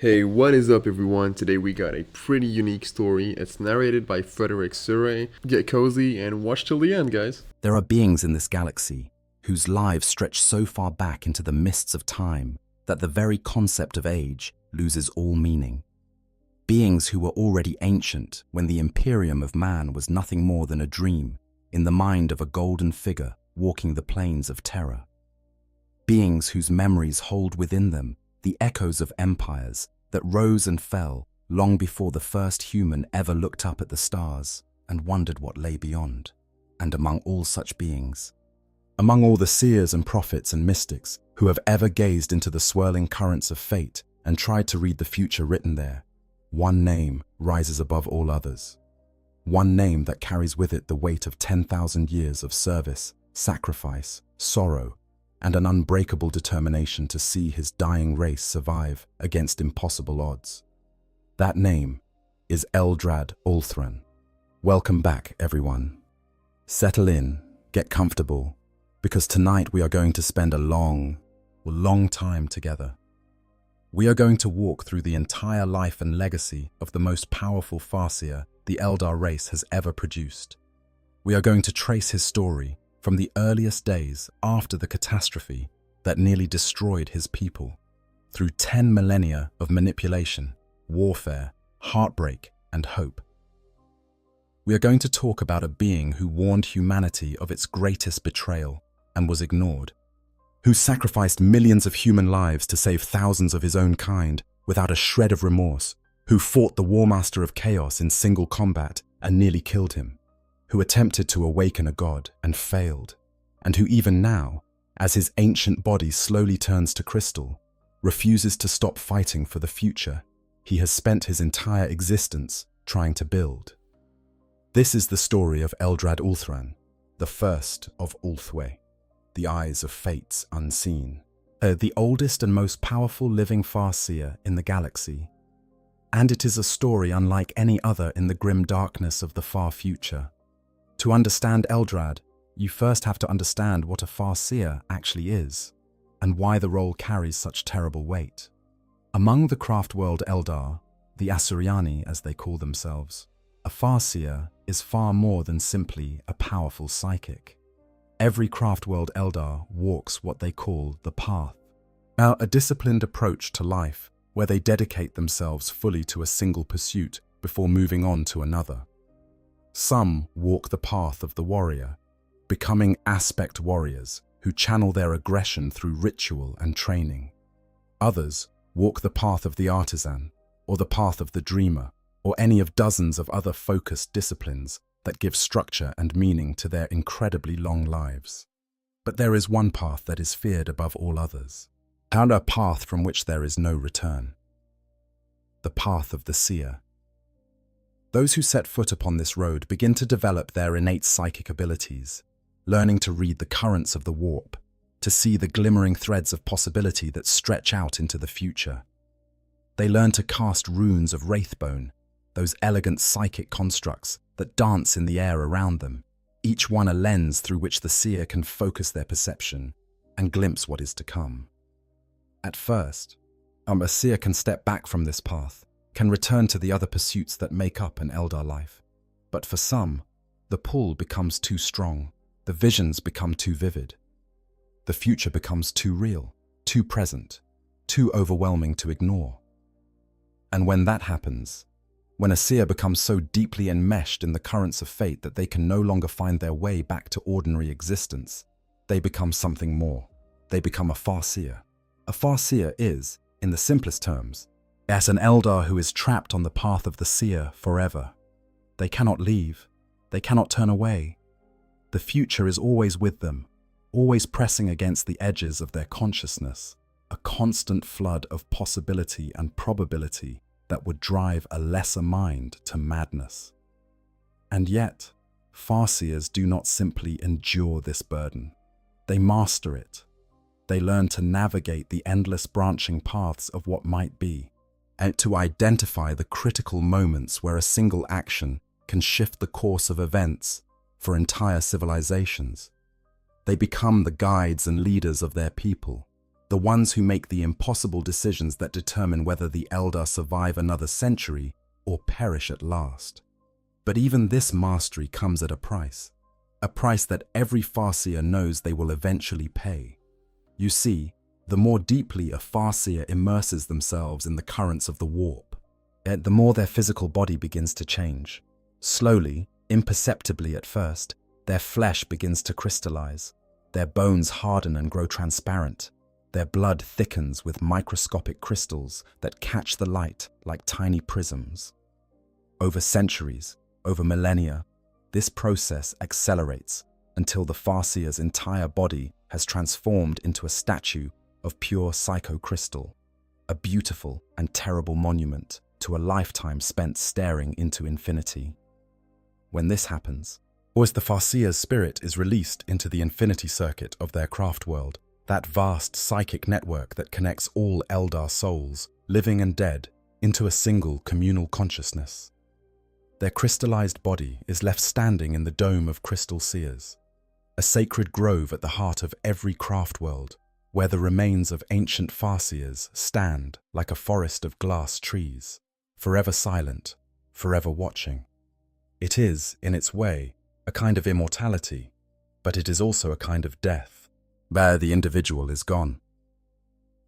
Hey, what is up, everyone? Today we got a pretty unique story. It's narrated by Frederick Surrey. Get cozy and watch till the end, guys. There are beings in this galaxy whose lives stretch so far back into the mists of time that the very concept of age loses all meaning. Beings who were already ancient when the Imperium of man was nothing more than a dream in the mind of a golden figure walking the plains of terror. Beings whose memories hold within them the echoes of empires that rose and fell long before the first human ever looked up at the stars and wondered what lay beyond. And among all such beings, among all the seers and prophets and mystics who have ever gazed into the swirling currents of fate and tried to read the future written there, one name rises above all others. One name that carries with it the weight of 10,000 years of service, sacrifice, sorrow, and an unbreakable determination to see his dying race survive against impossible odds. That name is Eldrad Ulthran. Welcome back, everyone. Settle in, get comfortable, because tonight we are going to spend a long time together. We are going to walk through the entire life and legacy of the most powerful Farseer the Eldar race has ever produced. We are going to trace his story from the earliest days after the catastrophe that nearly destroyed his people, through 10 millennia of manipulation, warfare, heartbreak, and hope. We are going to talk about a being who warned humanity of its greatest betrayal and was ignored, who sacrificed millions of human lives to save thousands of his own kind without a shred of remorse, who fought the Warmaster of Chaos in single combat and nearly killed him, who attempted to awaken a god and failed, and who even now, as his ancient body slowly turns to crystal, refuses to stop fighting for the future he has spent his entire existence trying to build. This is the story of Eldrad Ulthran, the first of Ulthwé, the eyes of fates unseen, the oldest and most powerful living Farseer in the galaxy. And it is a story unlike any other in the grim darkness of the far future. To understand Eldrad, you first have to understand what a Farseer actually is, and why the role carries such terrible weight. Among the craft world Eldar, the Asuryani as they call themselves, a Farseer is far more than simply a powerful psychic. Every craft world Eldar walks what they call the path, a disciplined approach to life where they dedicate themselves fully to a single pursuit before moving on to another. Some walk the path of the warrior, becoming aspect warriors who channel their aggression through ritual and training. Others walk the path of the artisan, or the path of the dreamer, or any of dozens of other focused disciplines that give structure and meaning to their incredibly long lives. But there is one path that is feared above all others, and a path from which there is no return. The path of the seer. Those who set foot upon this road begin to develop their innate psychic abilities, learning to read the currents of the warp, to see the glimmering threads of possibility that stretch out into the future. They learn to cast runes of wraithbone, those elegant psychic constructs that dance in the air around them, each one a lens through which the seer can focus their perception and glimpse what is to come. At first, a seer can step back from this path, can return to the other pursuits that make up an Eldar life. But for some, the pull becomes too strong, the visions become too vivid. The future becomes too real, too present, too overwhelming to ignore. And when that happens, when a seer becomes so deeply enmeshed in the currents of fate that they can no longer find their way back to ordinary existence, they become something more. They become a Farseer. A Farseer is, in the simplest terms, as an Eldar who is trapped on the path of the seer forever. They cannot leave. They cannot turn away. The future is always with them, always pressing against the edges of their consciousness, a constant flood of possibility and probability that would drive a lesser mind to madness. And yet, Farseers do not simply endure this burden. They master it. They learn to navigate the endless branching paths of what might be, and to identify the critical moments where a single action can shift the course of events for entire civilizations. They become the guides and leaders of their people, the ones who make the impossible decisions that determine whether the Eldar survive another century or perish at last. But even this mastery comes at a price that every Farseer knows they will eventually pay. You see, the more deeply a Farseer immerses themselves in the currents of the warp, the more their physical body begins to change. Slowly, imperceptibly at first, their flesh begins to crystallize, their bones harden and grow transparent, their blood thickens with microscopic crystals that catch the light like tiny prisms. Over centuries, over millennia, this process accelerates until the Farseer's entire body has transformed into a statue of pure psychocrystal, a beautiful and terrible monument to a lifetime spent staring into infinity. When this happens, or as the Farseer's spirit is released into the infinity circuit of their craft world, that vast psychic network that connects all Eldar souls, living and dead, into a single communal consciousness. Their crystallized body is left standing in the dome of crystal seers, a sacred grove at the heart of every craft world, where the remains of ancient Farseers stand like a forest of glass trees, forever silent, forever watching. It is, in its way, a kind of immortality, but it is also a kind of death. There the individual is gone.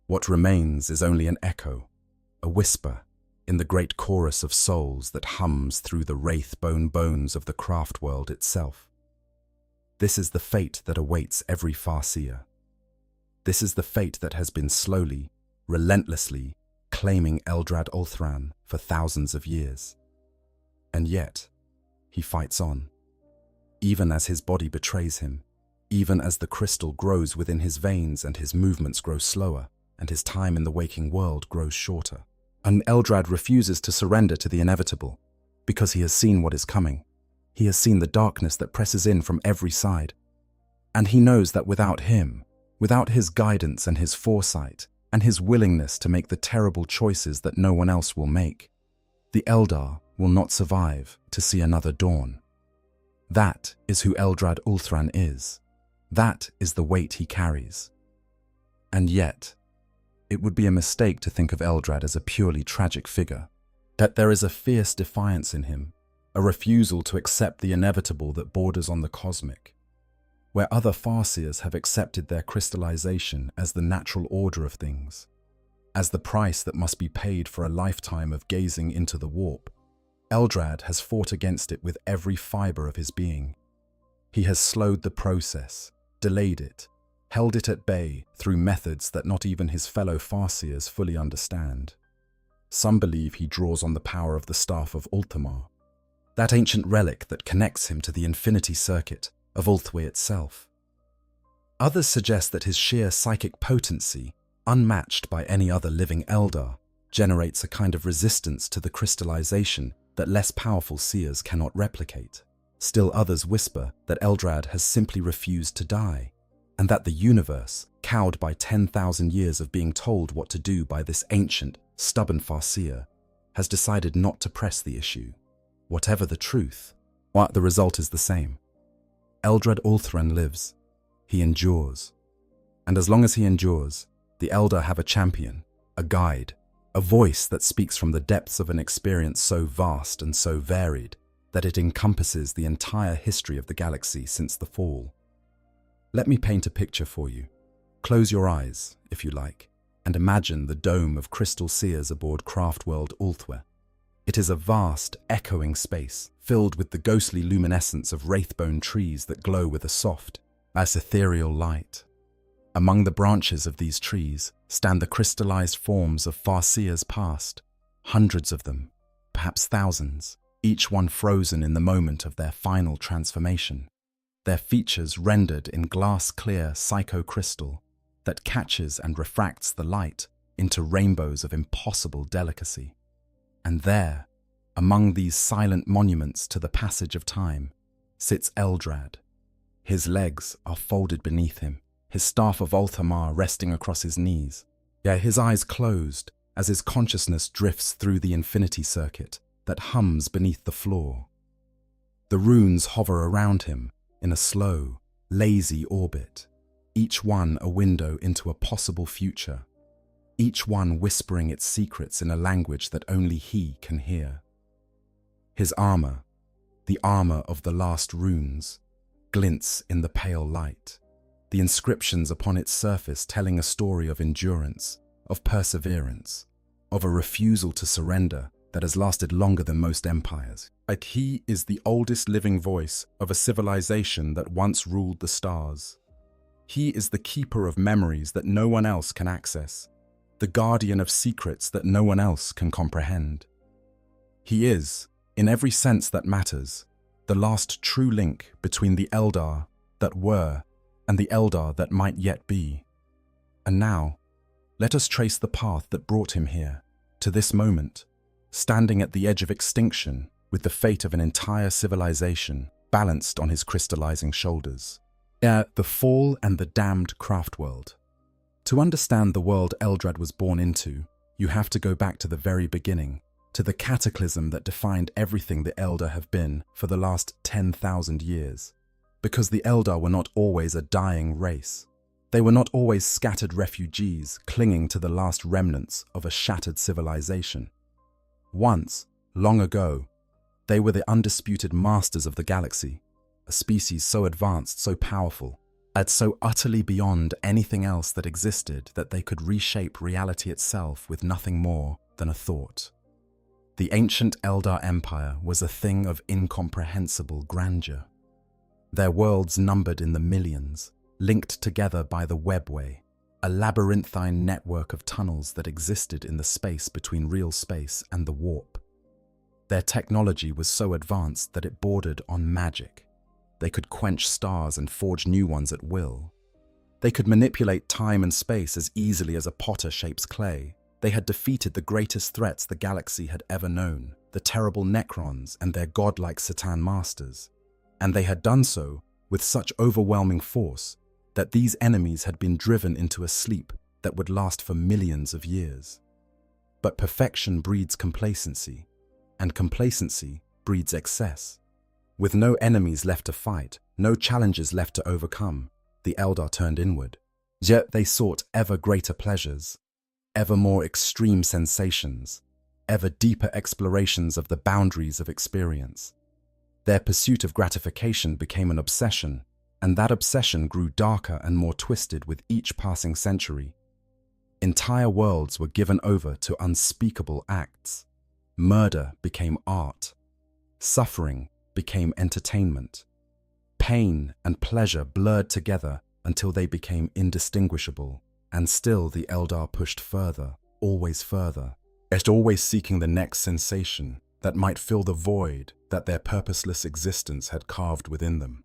What remains is only an echo, a whisper, in the great chorus of souls that hums through the wraith-bone bones of the craft world itself. This is the fate that awaits every Farseer. This is the fate that has been slowly, relentlessly, claiming Eldrad Ulthran for thousands of years. And yet, he fights on. Even as his body betrays him, even as the crystal grows within his veins and his movements grow slower, and his time in the waking world grows shorter. And Eldrad refuses to surrender to the inevitable, because he has seen what is coming. He has seen the darkness that presses in from every side. And he knows that without him, without his guidance and his foresight, and his willingness to make the terrible choices that no one else will make, the Eldar will not survive to see another dawn. That is who Eldrad Ulthran is. That is the weight he carries. And yet, it would be a mistake to think of Eldrad as a purely tragic figure, that there is a fierce defiance in him, a refusal to accept the inevitable that borders on the cosmic. Where other Farseers have accepted their crystallization as the natural order of things, as the price that must be paid for a lifetime of gazing into the warp, Eldrad has fought against it with every fiber of his being. He has slowed the process, delayed it, held it at bay through methods that not even his fellow Farseers fully understand. Some believe he draws on the power of the Staff of Ulthamar, that ancient relic that connects him to the infinity circuit of Ulthwé itself. Others suggest that his sheer psychic potency, unmatched by any other living Eldar, generates a kind of resistance to the crystallization that less powerful seers cannot replicate. Still others whisper that Eldrad has simply refused to die, and that the universe, cowed by 10,000 years of being told what to do by this ancient, stubborn Farseer, has decided not to press the issue. Whatever the truth, the result is the same. Eldrad Ulthran lives. He endures. And as long as he endures, the Eldar have a champion, a guide, a voice that speaks from the depths of an experience so vast and so varied that it encompasses the entire history of the galaxy since the fall. Let me paint a picture for you. Close your eyes, if you like, and imagine the dome of crystal seers aboard Craftworld Ulthwé. It is a vast, echoing space, filled with the ghostly luminescence of wraithbone trees that glow with a soft, as ethereal light. Among the branches of these trees stand the crystallized forms of Farseers past, hundreds of them, perhaps thousands, each one frozen in the moment of their final transformation, their features rendered in glass-clear psychocrystal that catches and refracts the light into rainbows of impossible delicacy. And there, among these silent monuments to the passage of time, sits Eldrad. His legs are folded beneath him, his staff of Ulthamar resting across his knees, yet his eyes closed as his consciousness drifts through the infinity circuit that hums beneath the floor. The runes hover around him in a slow, lazy orbit, each one a window into a possible future, each one whispering its secrets in a language that only he can hear. His armor, the armor of the last runes, glints in the pale light, the inscriptions upon its surface telling a story of endurance, of perseverance, of a refusal to surrender that has lasted longer than most empires. Like he is the oldest living voice of a civilization that once ruled the stars. He is the keeper of memories that no one else can access, the guardian of secrets that no one else can comprehend. He is, in every sense that matters, the last true link between the Eldar that were and the Eldar that might yet be. And now, let us trace the path that brought him here, to this moment, standing at the edge of extinction with the fate of an entire civilization balanced on his crystallizing shoulders. The fall and the damned craft world. To understand the world Eldrad was born into, you have to go back to the very beginning, to the cataclysm that defined everything the Eldar have been for the last 10,000 years. Because the Eldar were not always a dying race. They were not always scattered refugees clinging to the last remnants of a shattered civilization. Once, long ago, they were the undisputed masters of the galaxy, a species so advanced, so powerful, and so utterly beyond anything else that existed that they could reshape reality itself with nothing more than a thought. The ancient Eldar Empire was a thing of incomprehensible grandeur. Their worlds numbered in the millions, linked together by the webway, a labyrinthine network of tunnels that existed in the space between real space and the warp. Their technology was so advanced that it bordered on magic. They could quench stars and forge new ones at will. They could manipulate time and space as easily as a potter shapes clay. They had defeated the greatest threats the galaxy had ever known, the terrible Necrons and their godlike Satan masters. And they had done so with such overwhelming force that these enemies had been driven into a sleep that would last for millions of years. But perfection breeds complacency, and complacency breeds excess. With no enemies left to fight, no challenges left to overcome, the Eldar turned inward. Yet they sought ever greater pleasures, ever more extreme sensations, ever deeper explorations of the boundaries of experience. Their pursuit of gratification became an obsession, and that obsession grew darker and more twisted with each passing century. Entire worlds were given over to unspeakable acts. Murder became art. Suffering became entertainment. Pain and pleasure blurred together until they became indistinguishable. And still the Eldar pushed further, always seeking the next sensation that might fill the void that their purposeless existence had carved within them.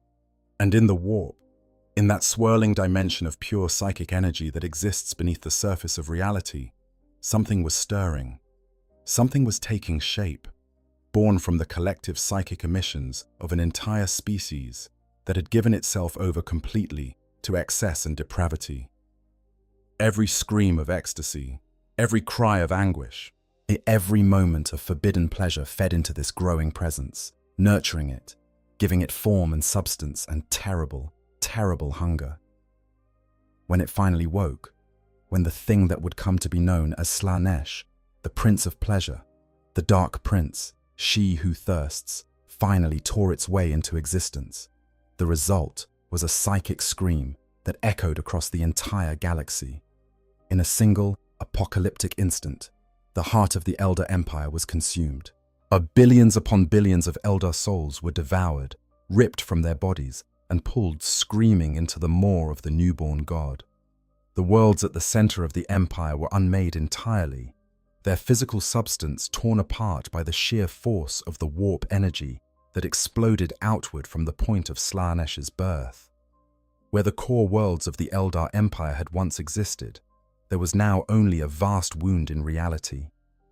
And in the warp, in that swirling dimension of pure psychic energy that exists beneath the surface of reality, something was stirring. Something was taking shape, born from the collective psychic emissions of an entire species that had given itself over completely to excess and depravity. Every scream of ecstasy, every cry of anguish, every moment of forbidden pleasure fed into this growing presence, nurturing it, giving it form and substance and terrible, terrible hunger. When it finally woke, when the thing that would come to be known as Slaanesh, the Prince of Pleasure, the Dark Prince, she who thirsts, finally tore its way into existence, the result was a psychic scream that echoed across the entire galaxy. In a single, apocalyptic instant, the heart of the Eldar Empire was consumed. Billions upon billions of Eldar souls were devoured, ripped from their bodies, and pulled screaming into the maw of the newborn god. The worlds at the center of the empire were unmade entirely, their physical substance torn apart by the sheer force of the warp energy that exploded outward from the point of Slaanesh's birth. Where the core worlds of the Eldar Empire had once existed, there was now only a vast wound in reality,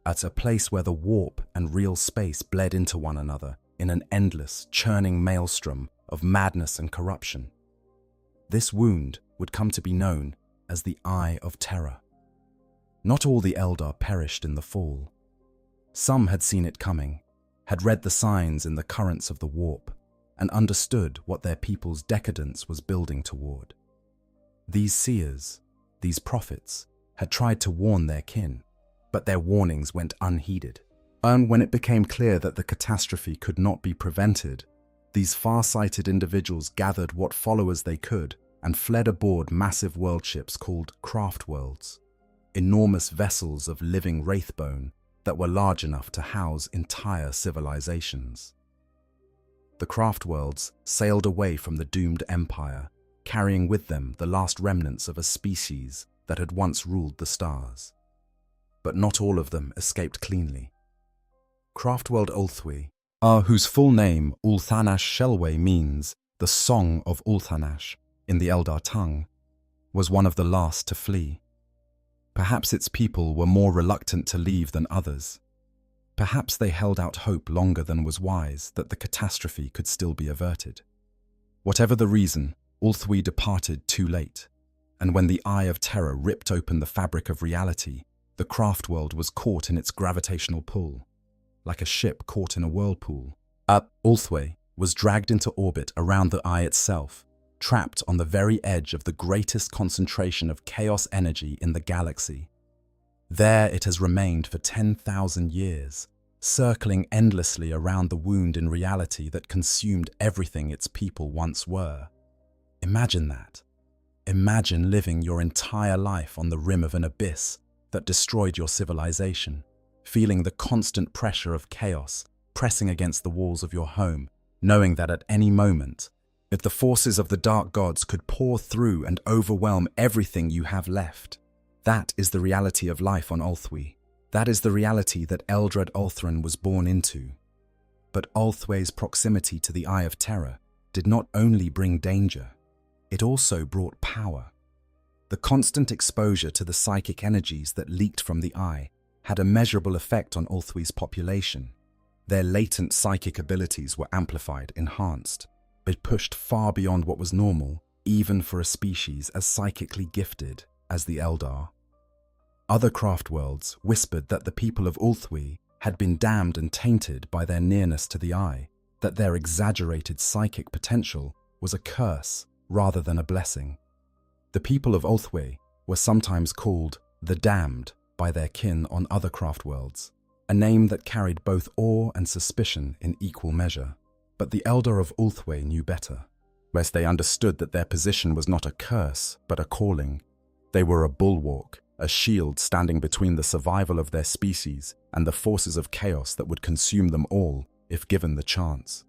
at a place where the warp and real space bled into one another in an endless, churning maelstrom of madness and corruption. This wound would come to be known as the Eye of Terror. Not all the Eldar perished in the fall. Some had seen it coming, had read the signs in the currents of the warp, and understood what their people's decadence was building toward. These seers, these prophets, had tried to warn their kin, but their warnings went unheeded. And when it became clear that the catastrophe could not be prevented, these far-sighted individuals gathered what followers they could and fled aboard massive world ships called craft worlds, enormous vessels of living wraithbone that were large enough to house entire civilizations. The craft worlds sailed away from the doomed empire, carrying with them the last remnants of a species that had once ruled the stars. But not all of them escaped cleanly. Craftworld Ulthwe, whose full name Ulthanash Shelway means the Song of Ulthanash in the Eldar tongue, was one of the last to flee. Perhaps its people were more reluctant to leave than others. Perhaps they held out hope longer than was wise that the catastrophe could still be averted. Whatever the reason, Ulthwe departed too late, and when the Eye of Terror ripped open the fabric of reality, the craft world was caught in its gravitational pull, like a ship caught in a whirlpool. Ulthwe was dragged into orbit around the Eye itself, trapped on the very edge of the greatest concentration of chaos energy in the galaxy. There it has remained for 10,000 years, circling endlessly around the wound in reality that consumed everything its people once were. Imagine that. Imagine living your entire life on the rim of an abyss that destroyed your civilization, feeling the constant pressure of chaos pressing against the walls of your home, knowing that at any moment, if the forces of the dark gods could pour through and overwhelm everything you have left. That is the reality of life on Ulthwe. That is the reality that Eldrad Ulthran was born into. But Ulthwe's proximity to the Eye of Terror did not only bring danger, it also brought power. The constant exposure to the psychic energies that leaked from the Eye had a measurable effect on Ulthwe's population. Their latent psychic abilities were amplified, enhanced. It pushed far beyond what was normal, even for a species as psychically gifted as the Eldar. Other craft worlds whispered that the people of Ulthwe had been damned and tainted by their nearness to the Eye, that their exaggerated psychic potential was a curse rather than a blessing. The people of Ulthwe were sometimes called the Damned by their kin on other craft worlds, a name that carried both awe and suspicion in equal measure. But the Eldar of Ulthwe knew better, lest they understood that their position was not a curse, but a calling. They were a bulwark, a shield standing between the survival of their species and the forces of chaos that would consume them all if given the chance.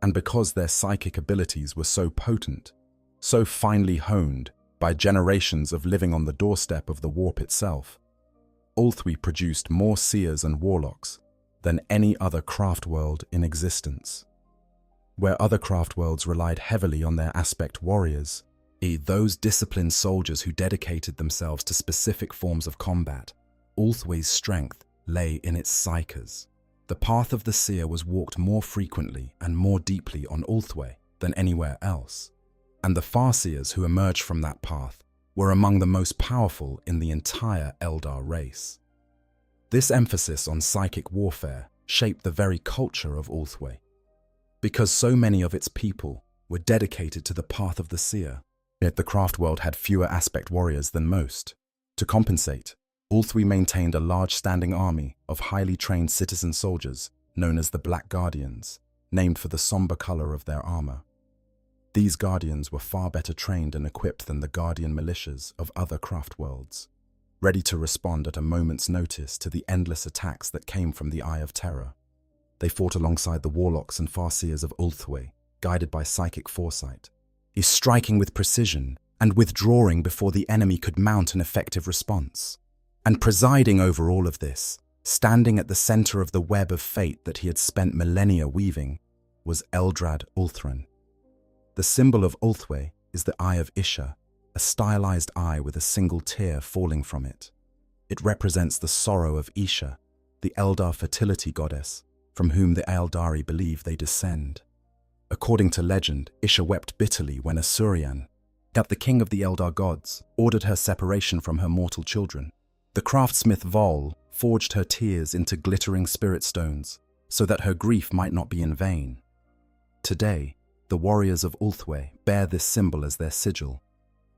And because their psychic abilities were so potent, so finely honed by generations of living on the doorstep of the warp itself, Ulthwe produced more seers and warlocks than any other craft world in existence. Where other craft worlds relied heavily on their aspect warriors, those disciplined soldiers who dedicated themselves to specific forms of combat, Ulthwe's strength lay in its psykers. The path of the seer was walked more frequently and more deeply on Ulthwe than anywhere else, and the Farseers who emerged from that path were among the most powerful in the entire Eldar race. This emphasis on psychic warfare shaped the very culture of Ulthwe. Because so many of its people were dedicated to the path of the seer, yet the craft world had fewer aspect warriors than most. To compensate, Ulthwe maintained a large standing army of highly trained citizen soldiers known as the Black Guardians, named for the somber color of their armor. These Guardians were far better trained and equipped than the Guardian militias of other craft worlds, ready to respond at a moment's notice to the endless attacks that came from the Eye of Terror. They fought alongside the warlocks and farseers of Ulthwe, guided by psychic foresight, striking with precision and withdrawing before the enemy could mount an effective response. And presiding over all of this, standing at the center of the web of fate that he had spent millennia weaving, was Eldrad Ulthran. The symbol of Ulthwe is the Eye of Isha, a stylized eye with a single tear falling from it. It represents the sorrow of Isha, the Eldar fertility goddess, from whom the Eldari believe they descend. According to legend, Isha wept bitterly when Asurian, the king of the Eldar gods, ordered her separation from her mortal children. The craftsmith Vol forged her tears into glittering spirit stones, so that her grief might not be in vain. Today, the warriors of Ulthwe bear this symbol as their sigil.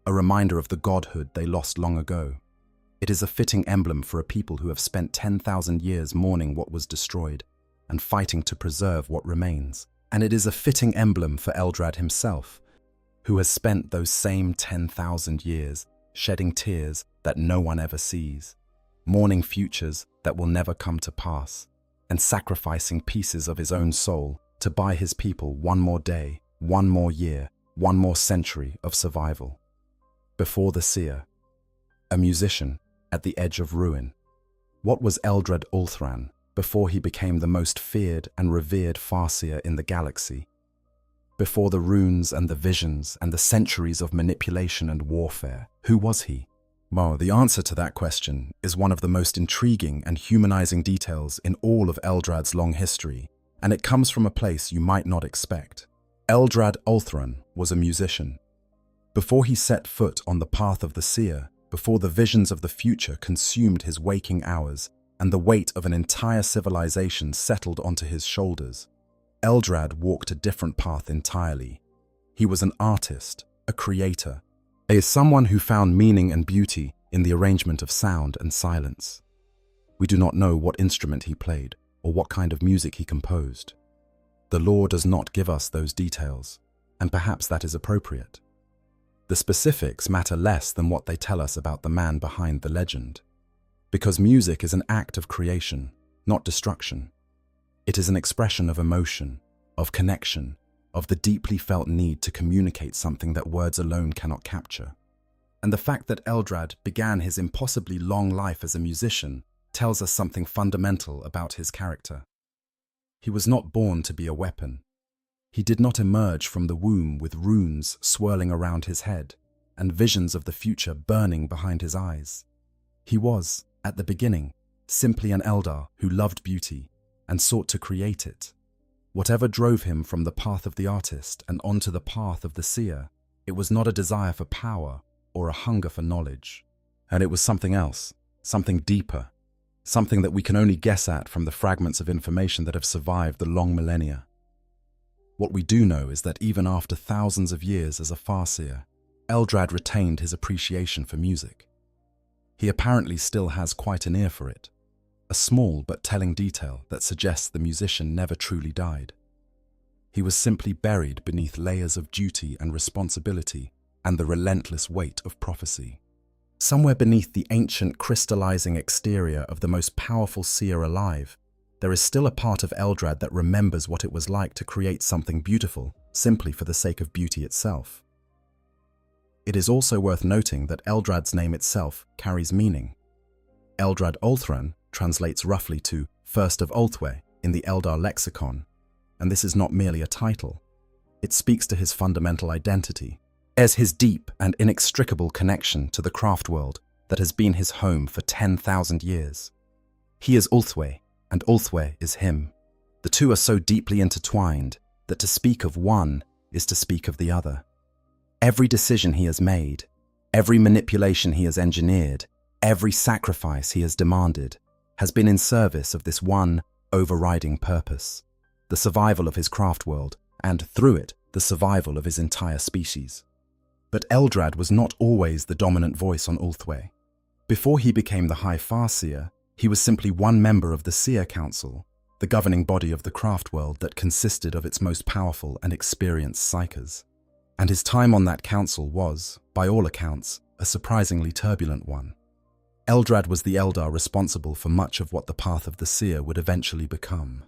a reminder of the godhood they lost long ago. It is a fitting emblem for a people who have spent 10,000 years mourning what was destroyed and fighting to preserve what remains. And it is a fitting emblem for Eldrad himself, who has spent those same 10,000 years shedding tears that no one ever sees, mourning futures that will never come to pass, and sacrificing pieces of his own soul to buy his people one more day, one more year, one more century of survival. Before the seer, a musician at the edge of ruin. What was Eldrad Ulthran before he became the most feared and revered Farseer in the galaxy? Before the runes and the visions and the centuries of manipulation and warfare, who was he? Well, the answer to that question is one of the most intriguing and humanizing details in all of Eldrad's long history, and it comes from a place you might not expect. Eldrad Ulthran was a musician. Before he set foot on the path of the seer, before the visions of the future consumed his waking hours and the weight of an entire civilization settled onto his shoulders, Eldrad walked a different path entirely. He was an artist, a creator, someone who found meaning and beauty in the arrangement of sound and silence. We do not know what instrument he played or what kind of music he composed. The lore does not give us those details, and perhaps that is appropriate. The specifics matter less than what they tell us about the man behind the legend, because music is an act of creation, not destruction. It is an expression of emotion, of connection, of the deeply felt need to communicate something that words alone cannot capture. And the fact that Eldrad began his impossibly long life as a musician tells us something fundamental about his character. He was not born to be a weapon. He did not emerge from the womb with runes swirling around his head and visions of the future burning behind his eyes. He was, at the beginning, simply an Eldar who loved beauty and sought to create it. Whatever drove him from the path of the artist and onto the path of the seer, it was not a desire for power or a hunger for knowledge. And it was something else, something deeper, something that we can only guess at from the fragments of information that have survived the long millennia. What we do know is that even after thousands of years as a Farseer, Eldrad retained his appreciation for music. He apparently still has quite an ear for it, a small but telling detail that suggests the musician never truly died. He was simply buried beneath layers of duty and responsibility and the relentless weight of prophecy. Somewhere beneath the ancient crystallizing exterior of the most powerful seer alive, there is still a part of Eldrad that remembers what it was like to create something beautiful simply for the sake of beauty itself. It is also worth noting that Eldrad's name itself carries meaning. Eldrad Ulthran translates roughly to First of Ulthwe in the Eldar lexicon, and this is not merely a title. It speaks to his fundamental identity, as his deep and inextricable connection to the craft world that has been his home for 10,000 years. He is Ulthwe, and Ulthwe is him. The two are so deeply intertwined that to speak of one is to speak of the other. Every decision he has made, every manipulation he has engineered, every sacrifice he has demanded, has been in service of this one overriding purpose, the survival of his craft world, and through it, the survival of his entire species. But Eldrad was not always the dominant voice on Ulthwe. Before he became the High Farseer, he was simply one member of the Seer Council, the governing body of the craft world that consisted of its most powerful and experienced psykers. And his time on that council was, by all accounts, a surprisingly turbulent one. Eldrad was the Eldar responsible for much of what the path of the seer would eventually become.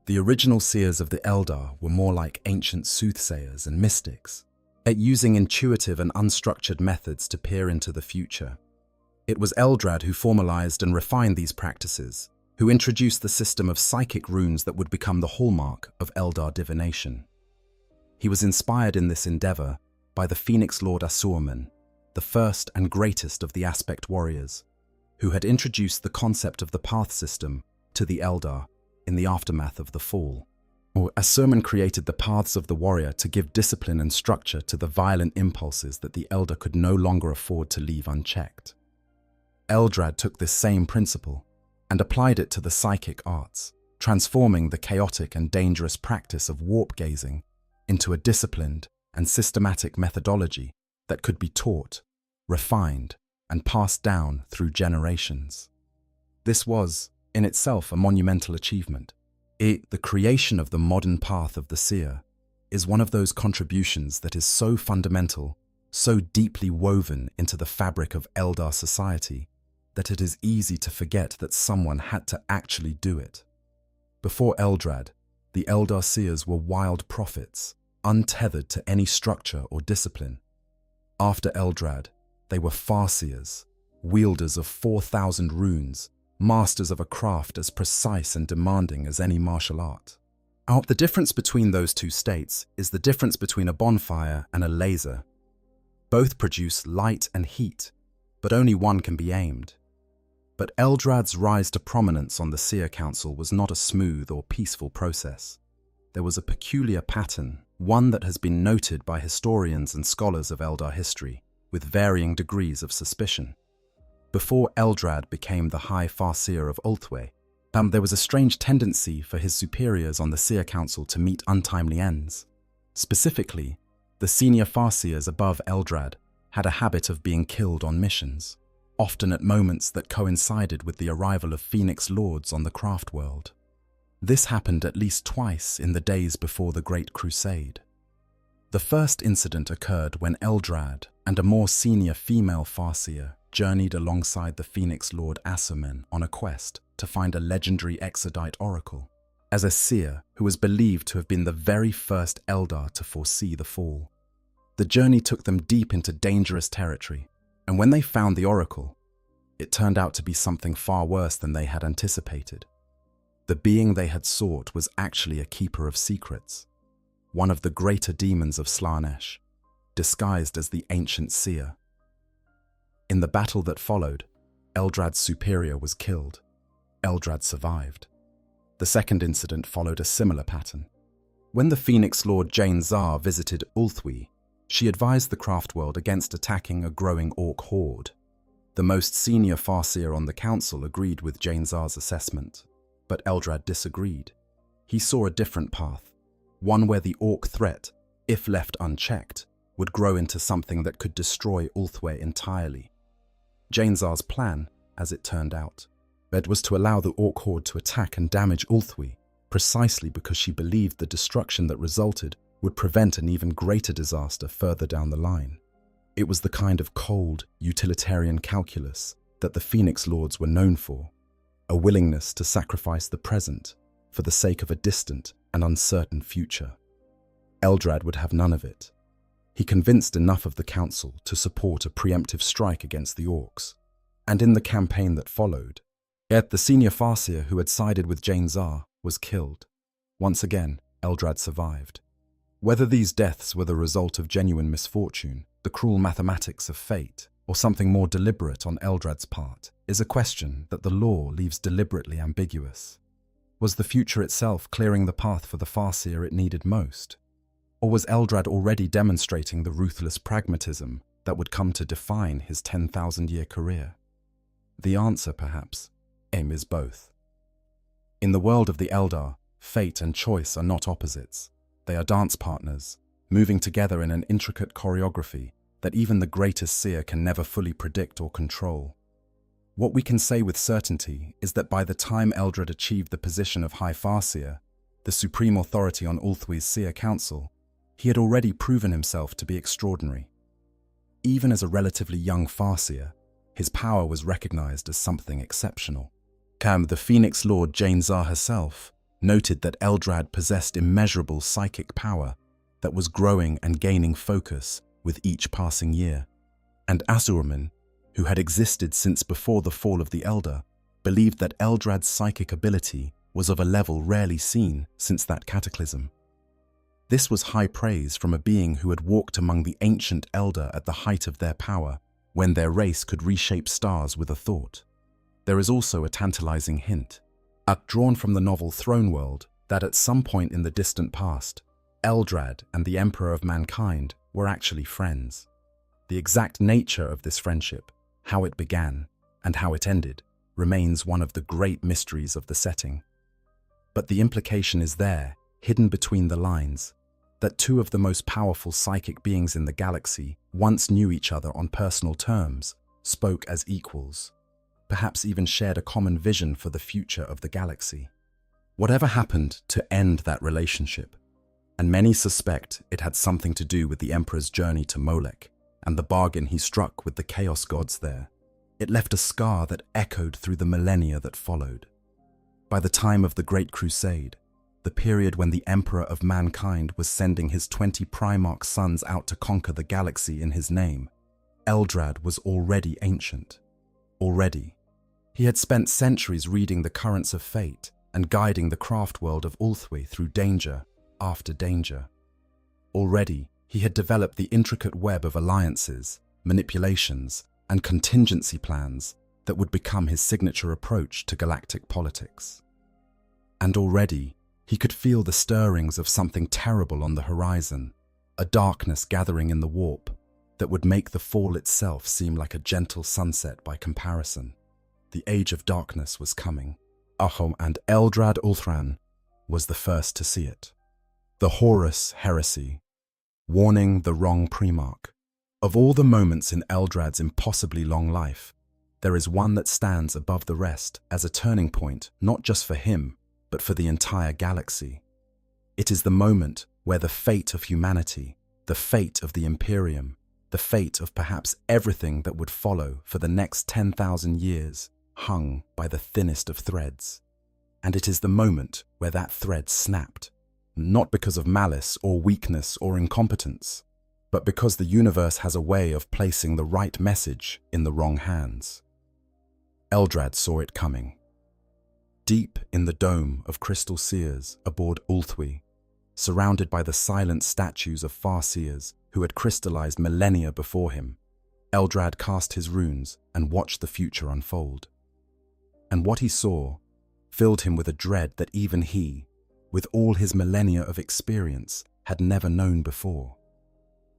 The original seers of the Eldar were more like ancient soothsayers and mystics, at using intuitive and unstructured methods to peer into the future. It was Eldrad who formalized and refined these practices, who introduced the system of psychic runes that would become the hallmark of Eldar divination. He was inspired in this endeavor by the Phoenix Lord Asurman, the first and greatest of the Aspect Warriors, who had introduced the concept of the path system to the Eldar in the aftermath of the Fall. Asurman created the paths of the warrior to give discipline and structure to the violent impulses that the Elder could no longer afford to leave unchecked. Eldrad took this same principle and applied it to the psychic arts, transforming the chaotic and dangerous practice of warp gazing into a disciplined and systematic methodology that could be taught, refined, and passed down through generations. This was, in itself, a monumental achievement. The creation of the modern path of the seer is one of those contributions that is so fundamental, so deeply woven into the fabric of Eldar society, that it is easy to forget that someone had to actually do it. Before Eldrad, the Eldar seers were wild prophets, untethered to any structure or discipline. After Eldrad, they were Farseers, wielders of 4,000 runes, masters of a craft as precise and demanding as any martial art. The difference between those two states is the difference between a bonfire and a laser. Both produce light and heat, but only one can be aimed. But Eldrad's rise to prominence on the Seer Council was not a smooth or peaceful process. There was a peculiar pattern, one that has been noted by historians and scholars of Eldar history, with varying degrees of suspicion. Before Eldrad became the High Farseer of Ulthwé, there was a strange tendency for his superiors on the Seer Council to meet untimely ends. Specifically, the senior Farseers above Eldrad had a habit of being killed on missions, often at moments that coincided with the arrival of Phoenix Lords on the craft world. This happened at least twice in the days before the Great Crusade. The first incident occurred when Eldrad and a more senior female Farseer journeyed alongside the Phoenix Lord Asumen on a quest to find a legendary Exodite oracle, as a seer who was believed to have been the very first Eldar to foresee the fall. The journey took them deep into dangerous territory, and when they found the oracle, it turned out to be something far worse than they had anticipated. The being they had sought was actually a keeper of secrets, one of the greater demons of Slaanesh, disguised as the ancient seer. In the battle that followed, Eldrad's superior was killed. Eldrad survived. The second incident followed a similar pattern. When the Phoenix Lord Jane Zar visited Ulthwé, she advised the craft world against attacking a growing orc horde. The most senior Farseer on the council agreed with Jane Zar's assessment, but Eldrad disagreed. He saw a different path, one where the orc threat, if left unchecked, would grow into something that could destroy Ulthwé entirely. Jane Zar's plan, as it turned out, was to allow the orc horde to attack and damage Ulthwé, precisely because she believed the destruction that resulted would prevent an even greater disaster further down the line. It was the kind of cold, utilitarian calculus that the Phoenix Lords were known for, a willingness to sacrifice the present for the sake of a distant and uncertain future. Eldrad would have none of it. He convinced enough of the council to support a preemptive strike against the orcs, and in the campaign that followed, the senior Farseer who had sided with Jane Zar was killed. Once again, Eldrad survived. Whether these deaths were the result of genuine misfortune, the cruel mathematics of fate, or something more deliberate on Eldrad's part, is a question that the lore leaves deliberately ambiguous. Was the future itself clearing the path for the Farseer it needed most? Or was Eldrad already demonstrating the ruthless pragmatism that would come to define his 10,000-year career? The answer, perhaps, is both. In the world of the Eldar, fate and choice are not opposites. They are dance partners, moving together in an intricate choreography that even the greatest seer can never fully predict or control. What we can say with certainty is that by the time Eldrad achieved the position of High Farseer, the supreme authority on Ulthwé's Seer Council, he had already proven himself to be extraordinary. Even as a relatively young Farseer, his power was recognized as something exceptional. The Phoenix Lord Jane Zar herself noted that Eldrad possessed immeasurable psychic power that was growing and gaining focus with each passing year. And Asumen, who had existed since before the fall of the Eldar, believed that Eldrad's psychic ability was of a level rarely seen since that cataclysm. This was high praise from a being who had walked among the ancient Eldar at the height of their power, when their race could reshape stars with a thought. There is also a tantalizing hint, drawn from the novel Throne World, that at some point in the distant past, Eldrad and the Emperor of Mankind were actually friends. The exact nature of this friendship, how it began, and how it ended, remains one of the great mysteries of the setting. But the implication is there, hidden between the lines. that two of the most powerful psychic beings in the galaxy once knew each other on personal terms, spoke as equals, perhaps even shared a common vision for the future of the galaxy. Whatever happened to end that relationship, and many suspect it had something to do with the Emperor's journey to Molech and the bargain he struck with the Chaos Gods there, it left a scar that echoed through the millennia that followed. By the time of the Great Crusade, the period when the Emperor of mankind was sending his 20 Primarch sons out to conquer the galaxy in his name, Eldrad was already ancient. Already, he had spent centuries reading the currents of fate and guiding the craft world of Ulthwé through danger after danger. Already, he had developed the intricate web of alliances, manipulations, and contingency plans that would become his signature approach to galactic politics. And already, he could feel the stirrings of something terrible on the horizon, a darkness gathering in the warp that would make the fall itself seem like a gentle sunset by comparison. The Age of Darkness was coming. Ahom and Eldrad Ulthran was the first to see it. The Horus Heresy, warning the wrong Primarch. Of all the moments in Eldrad's impossibly long life, there is one that stands above the rest as a turning point not just for him, but for the entire galaxy. It is the moment where the fate of humanity, the fate of the Imperium, the fate of perhaps everything that would follow for the next 10,000 years, hung by the thinnest of threads. And it is the moment where that thread snapped, not because of malice or weakness or incompetence, but because the universe has a way of placing the right message in the wrong hands. Eldrad saw it coming. Deep in the dome of crystal seers aboard Ulthwé, surrounded by the silent statues of Farseers who had crystallized millennia before him, Eldrad cast his runes and watched the future unfold. And what he saw filled him with a dread that even he, with all his millennia of experience, had never known before.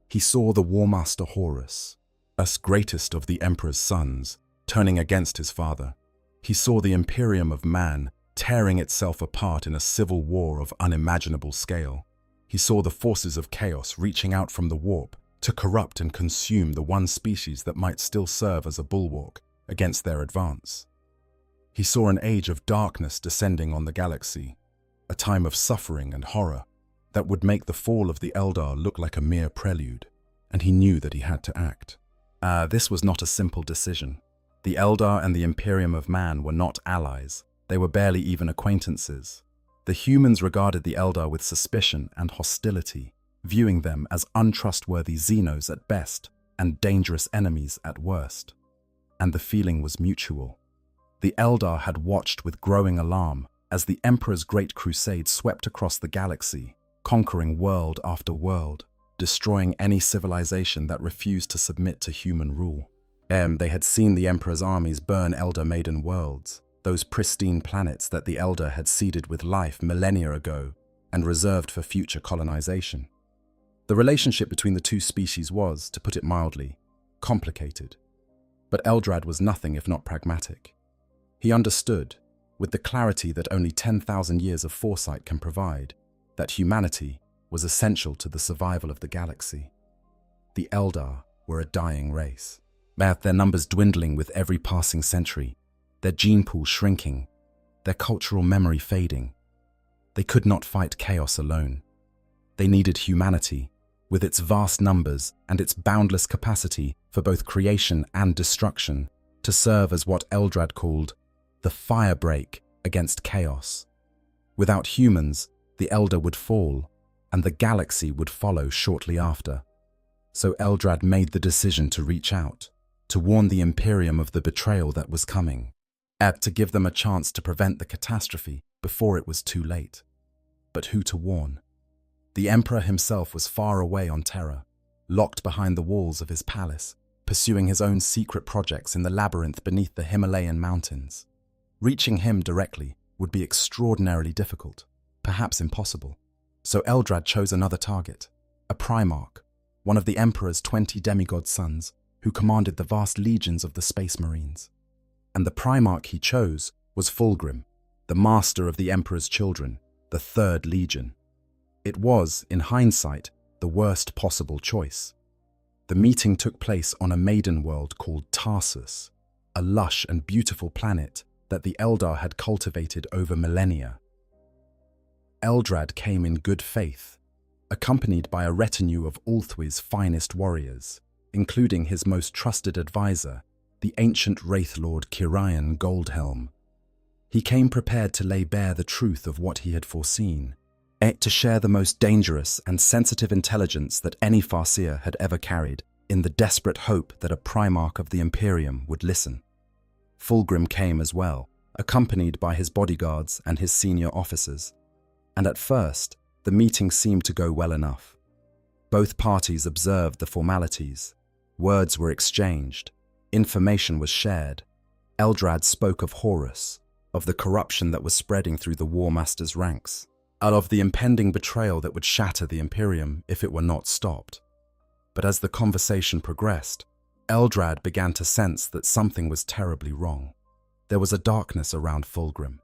He saw the Warmaster Horus, as greatest of the Emperor's sons, turning against his father. He saw the Imperium of man tearing itself apart in a civil war of unimaginable scale. He saw the forces of chaos reaching out from the warp to corrupt and consume the one species that might still serve as a bulwark against their advance. He saw an age of darkness descending on the galaxy, a time of suffering and horror that would make the fall of the Eldar look like a mere prelude, and he knew that he had to act. This was not a simple decision. The Eldar and the Imperium of man were not allies. They were barely even acquaintances. The humans regarded the Eldar with suspicion and hostility, viewing them as untrustworthy Xenos at best and dangerous enemies at worst. And the feeling was mutual. The Eldar had watched with growing alarm as the Emperor's great crusade swept across the galaxy, conquering world after world, destroying any civilization that refused to submit to human rule. They had seen the Emperor's armies burn Eldar maiden worlds, those pristine planets that the Eldar had seeded with life millennia ago and reserved for future colonization. The relationship between the two species was, to put it mildly, complicated. But Eldrad was nothing if not pragmatic. He understood, with the clarity that only 10,000 years of foresight can provide, that humanity was essential to the survival of the galaxy. The Eldar were a dying race, their numbers dwindling with every passing century, their gene pool shrinking, their cultural memory fading. They could not fight chaos alone. They needed humanity, with its vast numbers and its boundless capacity for both creation and destruction, to serve as what Eldrad called the firebreak against chaos. Without humans, the Eldar would fall, and the galaxy would follow shortly after. So Eldrad made the decision to reach out, to warn the Imperium of the betrayal that was coming, to give them a chance to prevent the catastrophe before it was too late. But who to warn? The Emperor himself was far away on Terra, locked behind the walls of his palace, pursuing his own secret projects in the labyrinth beneath the Himalayan mountains. Reaching him directly would be extraordinarily difficult, perhaps impossible. So Eldrad chose another target, a Primarch, one of the Emperor's 20 demigod sons, who commanded the vast legions of the Space Marines. And the Primarch he chose was Fulgrim, the master of the Emperor's children, the Third Legion. It was, in hindsight, the worst possible choice. The meeting took place on a maiden world called Tarsus, a lush and beautiful planet that the Eldar had cultivated over millennia. Eldrad came in good faith, accompanied by a retinue of Ulthwy's finest warriors, including his most trusted advisor, the ancient Wraithlord Kirian Goldhelm. He came prepared to lay bare the truth of what he had foreseen, to share the most dangerous and sensitive intelligence that any Farseer had ever carried, in the desperate hope that a Primarch of the Imperium would listen. Fulgrim came as well, accompanied by his bodyguards and his senior officers, and at first, the meeting seemed to go well enough. Both parties observed the formalities, words were exchanged, information was shared. Eldrad spoke of Horus, of the corruption that was spreading through the War Master's ranks, and of the impending betrayal that would shatter the Imperium if it were not stopped. But as the conversation progressed, Eldrad began to sense that something was terribly wrong. There was a darkness around Fulgrim,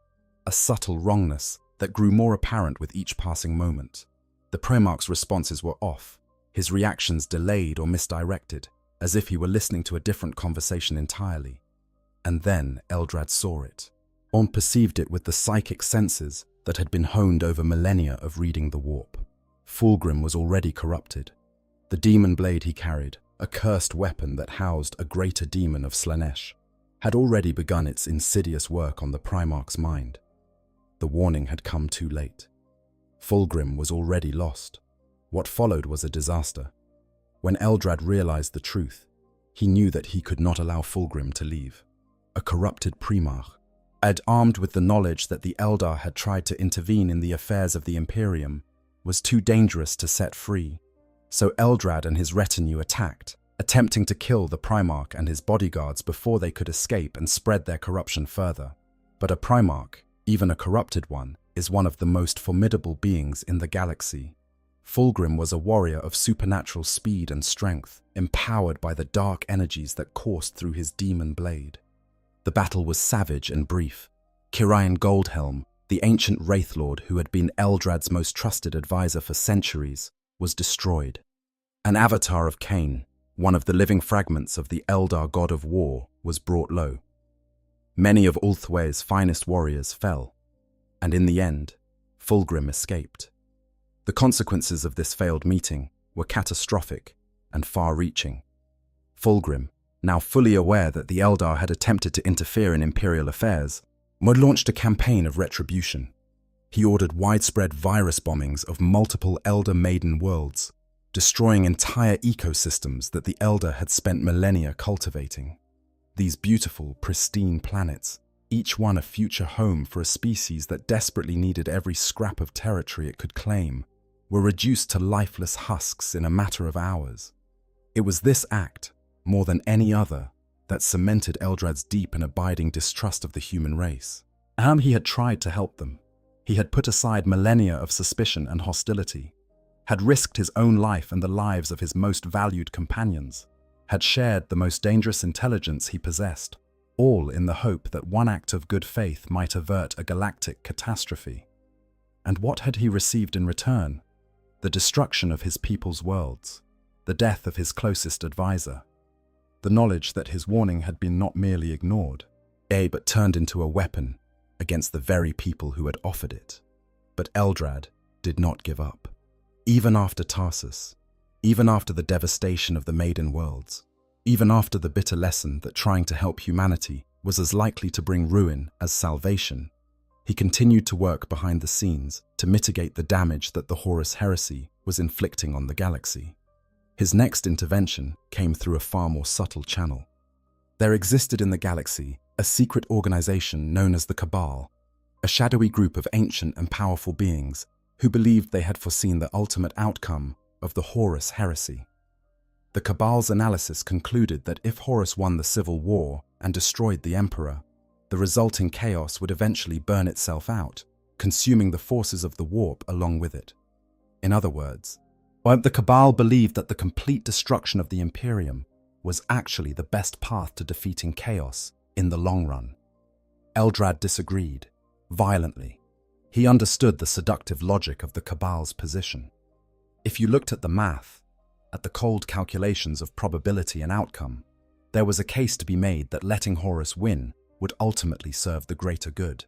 a subtle wrongness that grew more apparent with each passing moment. The Primarch's responses were off, his reactions delayed or misdirected, as if he were listening to a different conversation entirely. And then Eldrad saw it. On perceived it with the psychic senses that had been honed over millennia of reading the warp. Fulgrim was already corrupted. The demon blade he carried, a cursed weapon that housed a greater demon of Slaanesh, had already begun its insidious work on the Primarch's mind. The warning had come too late. Fulgrim was already lost. What followed was a disaster. When Eldrad realized the truth, he knew that he could not allow Fulgrim to leave. A corrupted Primarch, armed with the knowledge that the Eldar had tried to intervene in the affairs of the Imperium, was too dangerous to set free. So Eldrad and his retinue attacked, attempting to kill the Primarch and his bodyguards before they could escape and spread their corruption further. But a Primarch, even a corrupted one, is one of the most formidable beings in the galaxy. Fulgrim was a warrior of supernatural speed and strength, empowered by the dark energies that coursed through his demon blade. The battle was savage and brief. Kirian Goldhelm, the ancient Wraithlord who had been Eldrad's most trusted advisor for centuries, was destroyed. An avatar of Cain, one of the living fragments of the Eldar god of war, was brought low. Many of Ulthwy's finest warriors fell, and in the end, Fulgrim escaped. The consequences of this failed meeting were catastrophic and far-reaching. Fulgrim, now fully aware that the Eldar had attempted to interfere in Imperial affairs, had launched a campaign of retribution. He ordered widespread virus bombings of multiple Elder Maiden worlds, destroying entire ecosystems that the Eldar had spent millennia cultivating. These beautiful, pristine planets, each one a future home for a species that desperately needed every scrap of territory it could claim, were reduced to lifeless husks in a matter of hours. It was this act, more than any other, that cemented Eldrad's deep and abiding distrust of the human race. He had tried to help them. He had put aside millennia of suspicion and hostility, had risked his own life and the lives of his most valued companions, had shared the most dangerous intelligence he possessed, all in the hope that one act of good faith might avert a galactic catastrophe. And what had he received in return? The destruction of his people's worlds, the death of his closest advisor, the knowledge that his warning had been not merely ignored, but turned into a weapon against the very people who had offered it. But Eldrad did not give up. Even after Tarsus, even after the devastation of the Maiden Worlds, even after the bitter lesson that trying to help humanity was as likely to bring ruin as salvation, he continued to work behind the scenes to mitigate the damage that the Horus heresy was inflicting on the galaxy. His next intervention came through a far more subtle channel. There existed in the galaxy a secret organization known as the Cabal, a shadowy group of ancient and powerful beings who believed they had foreseen the ultimate outcome of the Horus heresy. The Cabal's analysis concluded that if Horus won the civil war and destroyed the Emperor, the resulting chaos would eventually burn itself out, consuming the forces of the warp along with it. In other words, the Cabal believed that the complete destruction of the Imperium was actually the best path to defeating chaos in the long run. Eldrad disagreed, violently. He understood the seductive logic of the Cabal's position. If you looked at the math, at the cold calculations of probability and outcome, there was a case to be made that letting Horus win would ultimately serve the greater good.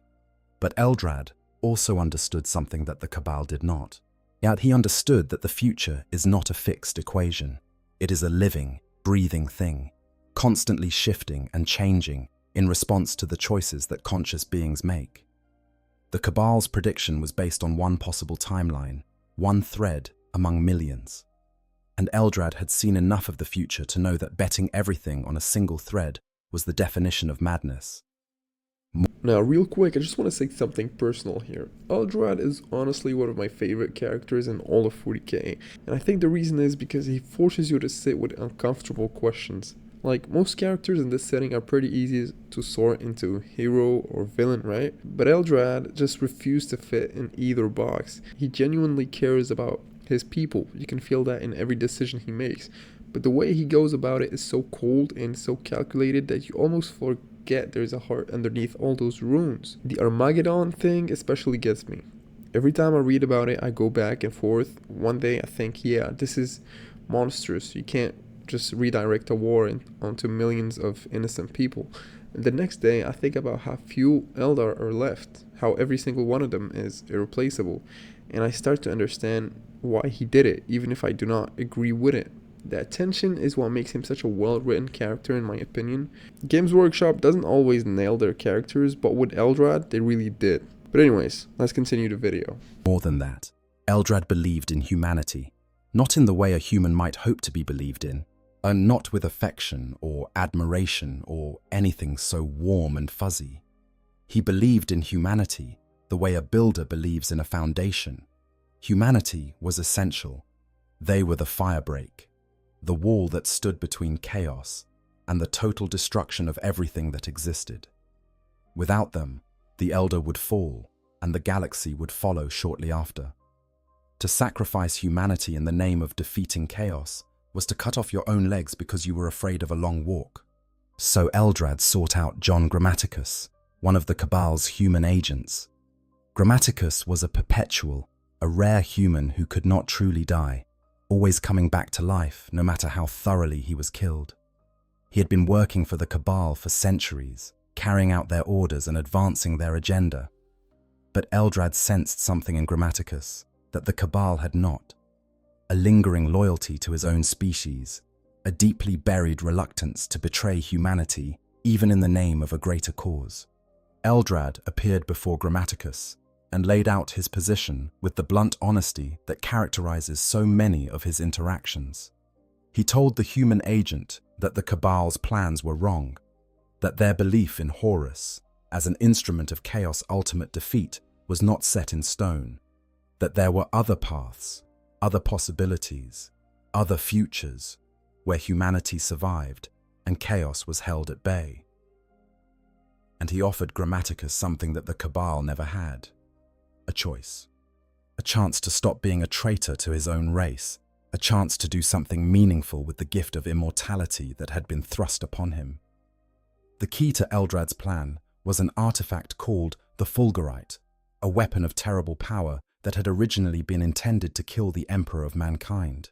But Eldrad also understood something that the Cabal did not. Yet he understood that the future is not a fixed equation. It is a living, breathing thing, constantly shifting and changing in response to the choices that conscious beings make. The Cabal's prediction was based on one possible timeline, one thread among millions. And Eldrad had seen enough of the future to know that betting everything on a single thread was the definition of madness. Now, real quick, I just want to say something personal here. Eldrad is honestly one of my favorite characters in all of 40k, and I think the reason is because he forces you to sit with uncomfortable questions. Like, most characters in this setting are pretty easy to sort into hero or villain, right? But Eldrad just refused to fit in either box. He genuinely cares about his people. You can feel that in every decision he makes. But the way he goes about it is so cold and so calculated that you almost forget there's a heart underneath all those runes. The Armageddon thing especially gets me. Every time I read about it, I go back and forth. One day I think, yeah, this is monstrous. You can't just redirect a war onto millions of innocent people. And the next day I think about how few Eldar are left, how every single one of them is irreplaceable, and I start to understand why he did it, even if I do not agree with it. That tension is what makes him such a well-written character in my opinion. Games Workshop doesn't always nail their characters, but with Eldrad they really did. But anyways, let's continue the video. More than that, Eldrad believed in humanity, not in the way a human might hope to be believed in, and not with affection or admiration or anything so warm and fuzzy. He believed in humanity the way a builder believes in a foundation. Humanity was essential. They were the firebreak, the wall that stood between chaos and the total destruction of everything that existed. Without them, the Elder would fall, and the galaxy would follow shortly after. To sacrifice humanity in the name of defeating chaos was to cut off your own legs because you were afraid of a long walk. So Eldrad sought out John Grammaticus, one of the Cabal's human agents. Grammaticus was a perpetual, a rare human who could not truly die, always coming back to life no matter how thoroughly he was killed. He had been working for the Cabal for centuries, carrying out their orders and advancing their agenda. But Eldrad sensed something in Grammaticus that the Cabal had not. A lingering loyalty to his own species, a deeply buried reluctance to betray humanity even in the name of a greater cause. Eldrad appeared before Grammaticus and laid out his position with the blunt honesty that characterizes so many of his interactions. He told the human agent that the Cabal's plans were wrong, that their belief in Horus as an instrument of chaos' ultimate defeat was not set in stone, that there were other paths, other possibilities, other futures, where humanity survived and chaos was held at bay. And he offered Grammaticus something that the Cabal never had: a choice. A chance to stop being a traitor to his own race, a chance to do something meaningful with the gift of immortality that had been thrust upon him. The key to Eldrad's plan was an artifact called the Fulgurite, a weapon of terrible power that had originally been intended to kill the Emperor of mankind.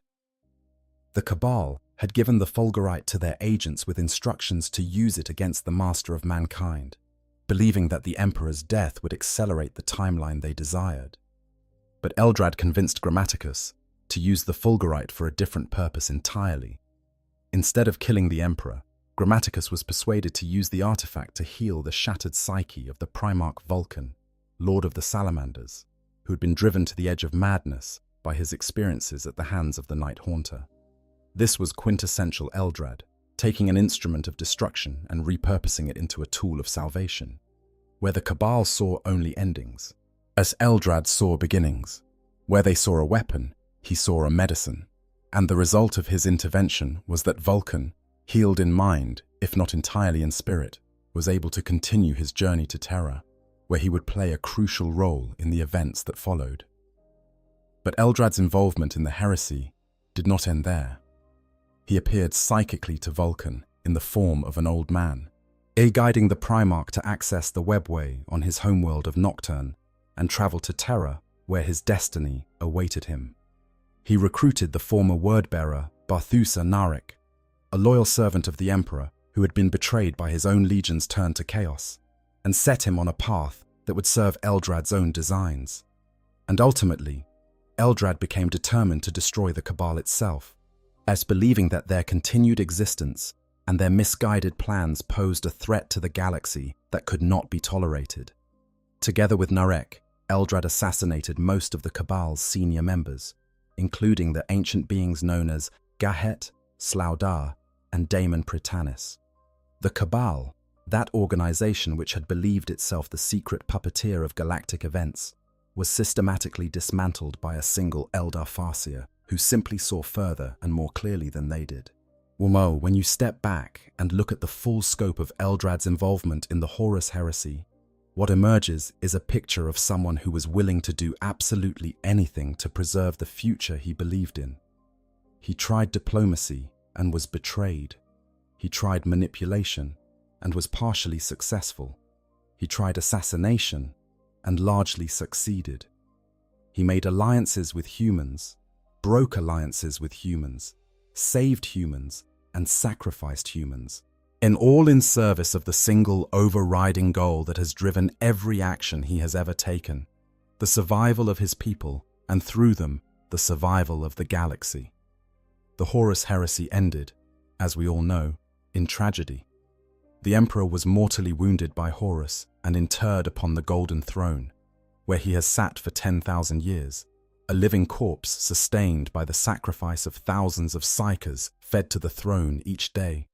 The Cabal had given the Fulgurite to their agents with instructions to use it against the Master of mankind, believing that the Emperor's death would accelerate the timeline they desired. But Eldrad convinced Grammaticus to use the Fulgurite for a different purpose entirely. Instead of killing the Emperor, Grammaticus was persuaded to use the artifact to heal the shattered psyche of the Primarch Vulcan, Lord of the Salamanders, who had been driven to the edge of madness by his experiences at the hands of the Night Haunter. This was quintessential Eldrad, taking an instrument of destruction and repurposing it into a tool of salvation. Where the Cabal saw only endings, as Eldrad saw beginnings. Where they saw a weapon, he saw a medicine. And the result of his intervention was that Vulcan, healed in mind, if not entirely in spirit, was able to continue his journey to Terra, where he would play a crucial role in the events that followed. But Eldrad's involvement in the heresy did not end there. He appeared psychically to Vulcan in the form of an old man, guiding the Primarch to access the webway on his homeworld of Nocturne and travel to Terra, where his destiny awaited him. He recruited the former word-bearer Barthusa Narek, a loyal servant of the Emperor who had been betrayed by his own legions turned to chaos, and set him on a path that would serve Eldrad's own designs. And ultimately, Eldrad became determined to destroy the Cabal itself, as believing that their continued existence and their misguided plans posed a threat to the galaxy that could not be tolerated. Together with Narek, Eldrad assassinated most of the Cabal's senior members, including the ancient beings known as Gahet, Slaudar, and Daemon Prytanis. The Cabal, that organization which had believed itself the secret puppeteer of galactic events, was systematically dismantled by a single Eldar Farseer who simply saw further and more clearly than they did. Well, when you step back and look at the full scope of Eldrad's involvement in the Horus heresy, what emerges is a picture of someone who was willing to do absolutely anything to preserve the future he believed in. He tried diplomacy and was betrayed. He tried manipulation and was partially successful. He tried assassination and largely succeeded. He made alliances with humans, broke alliances with humans, saved humans, and sacrificed humans, all in service of the single overriding goal that has driven every action he has ever taken: the survival of his people, and through them, the survival of the galaxy. The Horus heresy ended, as we all know, in tragedy. The Emperor was mortally wounded by Horus and interred upon the Golden Throne, where he has sat for 10,000 years, a living corpse sustained by the sacrifice of thousands of psykers fed to the throne each day.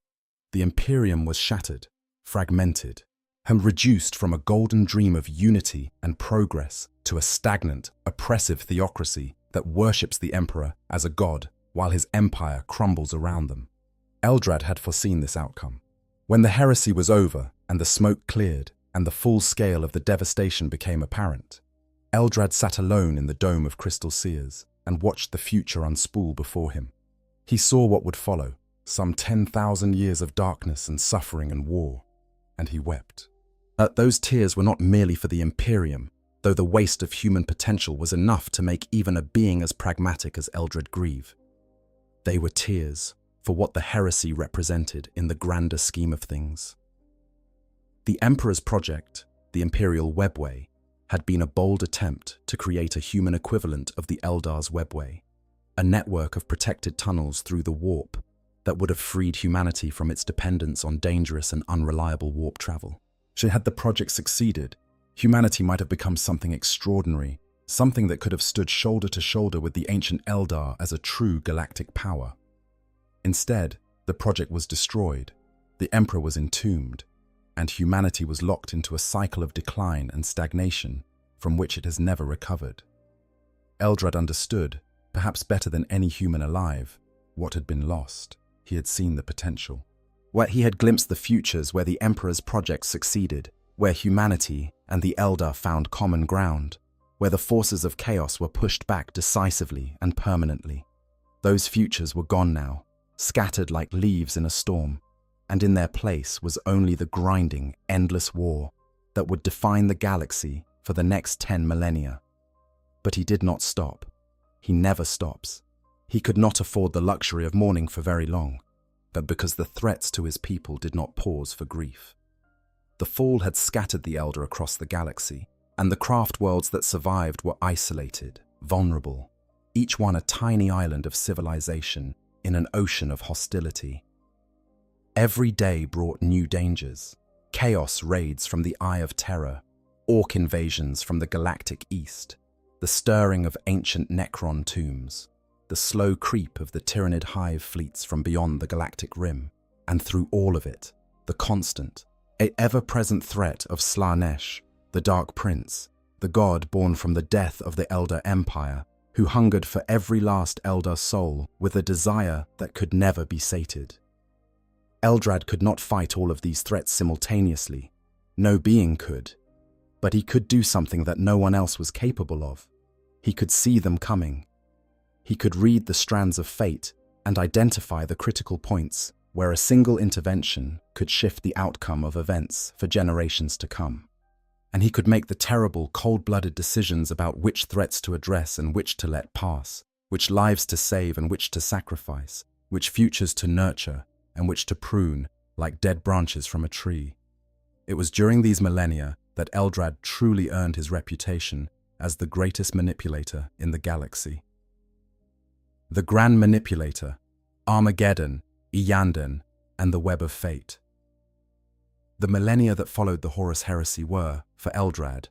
The Imperium was shattered, fragmented, and reduced from a golden dream of unity and progress to a stagnant, oppressive theocracy that worships the Emperor as a god while his empire crumbles around them. Eldrad had foreseen this outcome. When the heresy was over and the smoke cleared and the full scale of the devastation became apparent, Eldrad sat alone in the dome of crystal seers and watched the future unspool before him. He saw what would follow, some 10,000 years of darkness and suffering and war, and he wept. Those tears were not merely for the Imperium, though the waste of human potential was enough to make even a being as pragmatic as Eldrad grieve. They were tears for what the heresy represented in the grander scheme of things. The Emperor's project, the Imperial Webway, had been a bold attempt to create a human equivalent of the Eldar's Webway, a network of protected tunnels through the warp that would have freed humanity from its dependence on dangerous and unreliable warp travel. Had the project succeeded, humanity might have become something extraordinary, something that could have stood shoulder to shoulder with the ancient Eldar as a true galactic power. Instead, the project was destroyed, the Emperor was entombed, and humanity was locked into a cycle of decline and stagnation from which it has never recovered. Eldrad understood, perhaps better than any human alive, what had been lost. He had seen the potential. Where he had glimpsed the futures where the Emperor's project succeeded, where humanity and the Eldar found common ground, where the forces of chaos were pushed back decisively and permanently. Those futures were gone now, scattered like leaves in a storm, and in their place was only the grinding, endless war that would define the galaxy for the next 10 millennia. But he did not stop. He never stops. He could not afford the luxury of mourning for very long, but because the threats to his people did not pause for grief. The fall had scattered the Eldar across the galaxy, and the craft worlds that survived were isolated, vulnerable, each one a tiny island of civilization in an ocean of hostility. Every day brought new dangers: chaos raids from the Eye of Terror, orc invasions from the galactic east, the stirring of ancient Necron tombs, the slow creep of the Tyrannid hive fleets from beyond the galactic rim, and through all of it, the constant, ever-present threat of Slaanesh, the Dark Prince, the god born from the death of the Eldar Empire, who hungered for every last Eldar soul with a desire that could never be sated. Eldrad could not fight all of these threats simultaneously. No being could. But he could do something that no one else was capable of. He could see them coming. He could read the strands of fate and identify the critical points where a single intervention could shift the outcome of events for generations to come. and he could make the terrible, cold-blooded decisions about which threats to address and which to let pass, which lives to save and which to sacrifice, which futures to nurture and which to prune like dead branches from a tree. It was during these millennia that Eldrad truly earned his reputation as the greatest manipulator in the galaxy. The Grand Manipulator, Armageddon, Iyanden, and the Web of Fate. The millennia that followed the Horus Heresy were, for Eldrad,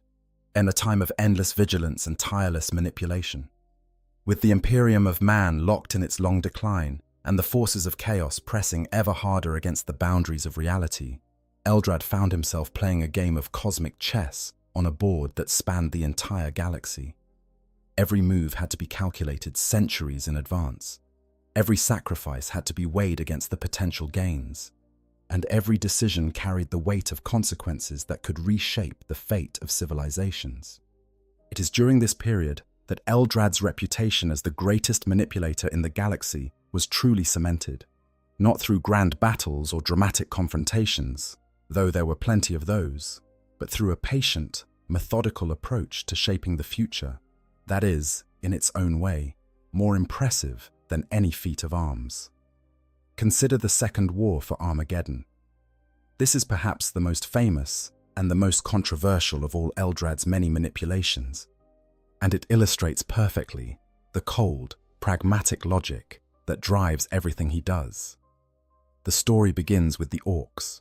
in a time of endless vigilance and tireless manipulation. With the Imperium of man locked in its long decline and the forces of chaos pressing ever harder against the boundaries of reality, Eldrad found himself playing a game of cosmic chess on a board that spanned the entire galaxy. Every move had to be calculated centuries in advance. Every sacrifice had to be weighed against the potential gains, and every decision carried the weight of consequences that could reshape the fate of civilizations. It is during this period that Eldrad's reputation as the greatest manipulator in the galaxy was truly cemented, not through grand battles or dramatic confrontations, though there were plenty of those, but through a patient, methodical approach to shaping the future that is, in its own way, more impressive than any feat of arms. Consider the Second War for Armageddon. This is perhaps the most famous and the most controversial of all Eldrad's many manipulations, and it illustrates perfectly the cold, pragmatic logic that drives everything he does. The story begins with the orcs,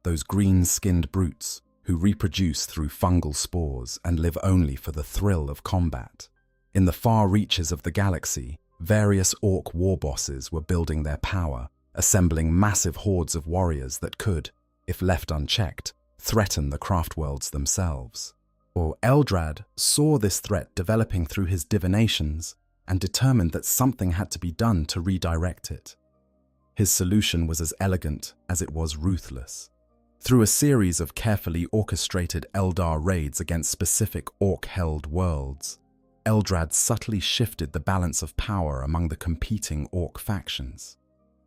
those green-skinned brutes who reproduce through fungal spores and live only for the thrill of combat. In the far reaches of the galaxy, various orc war bosses were building their power, assembling massive hordes of warriors that could, if left unchecked, threaten the craftworlds themselves. Or Eldrad saw this threat developing through his divinations and determined that something had to be done to redirect it. His solution was as elegant as it was ruthless. Through a series of carefully orchestrated Eldar raids against specific orc-held worlds, Eldrad subtly shifted the balance of power among the competing orc factions.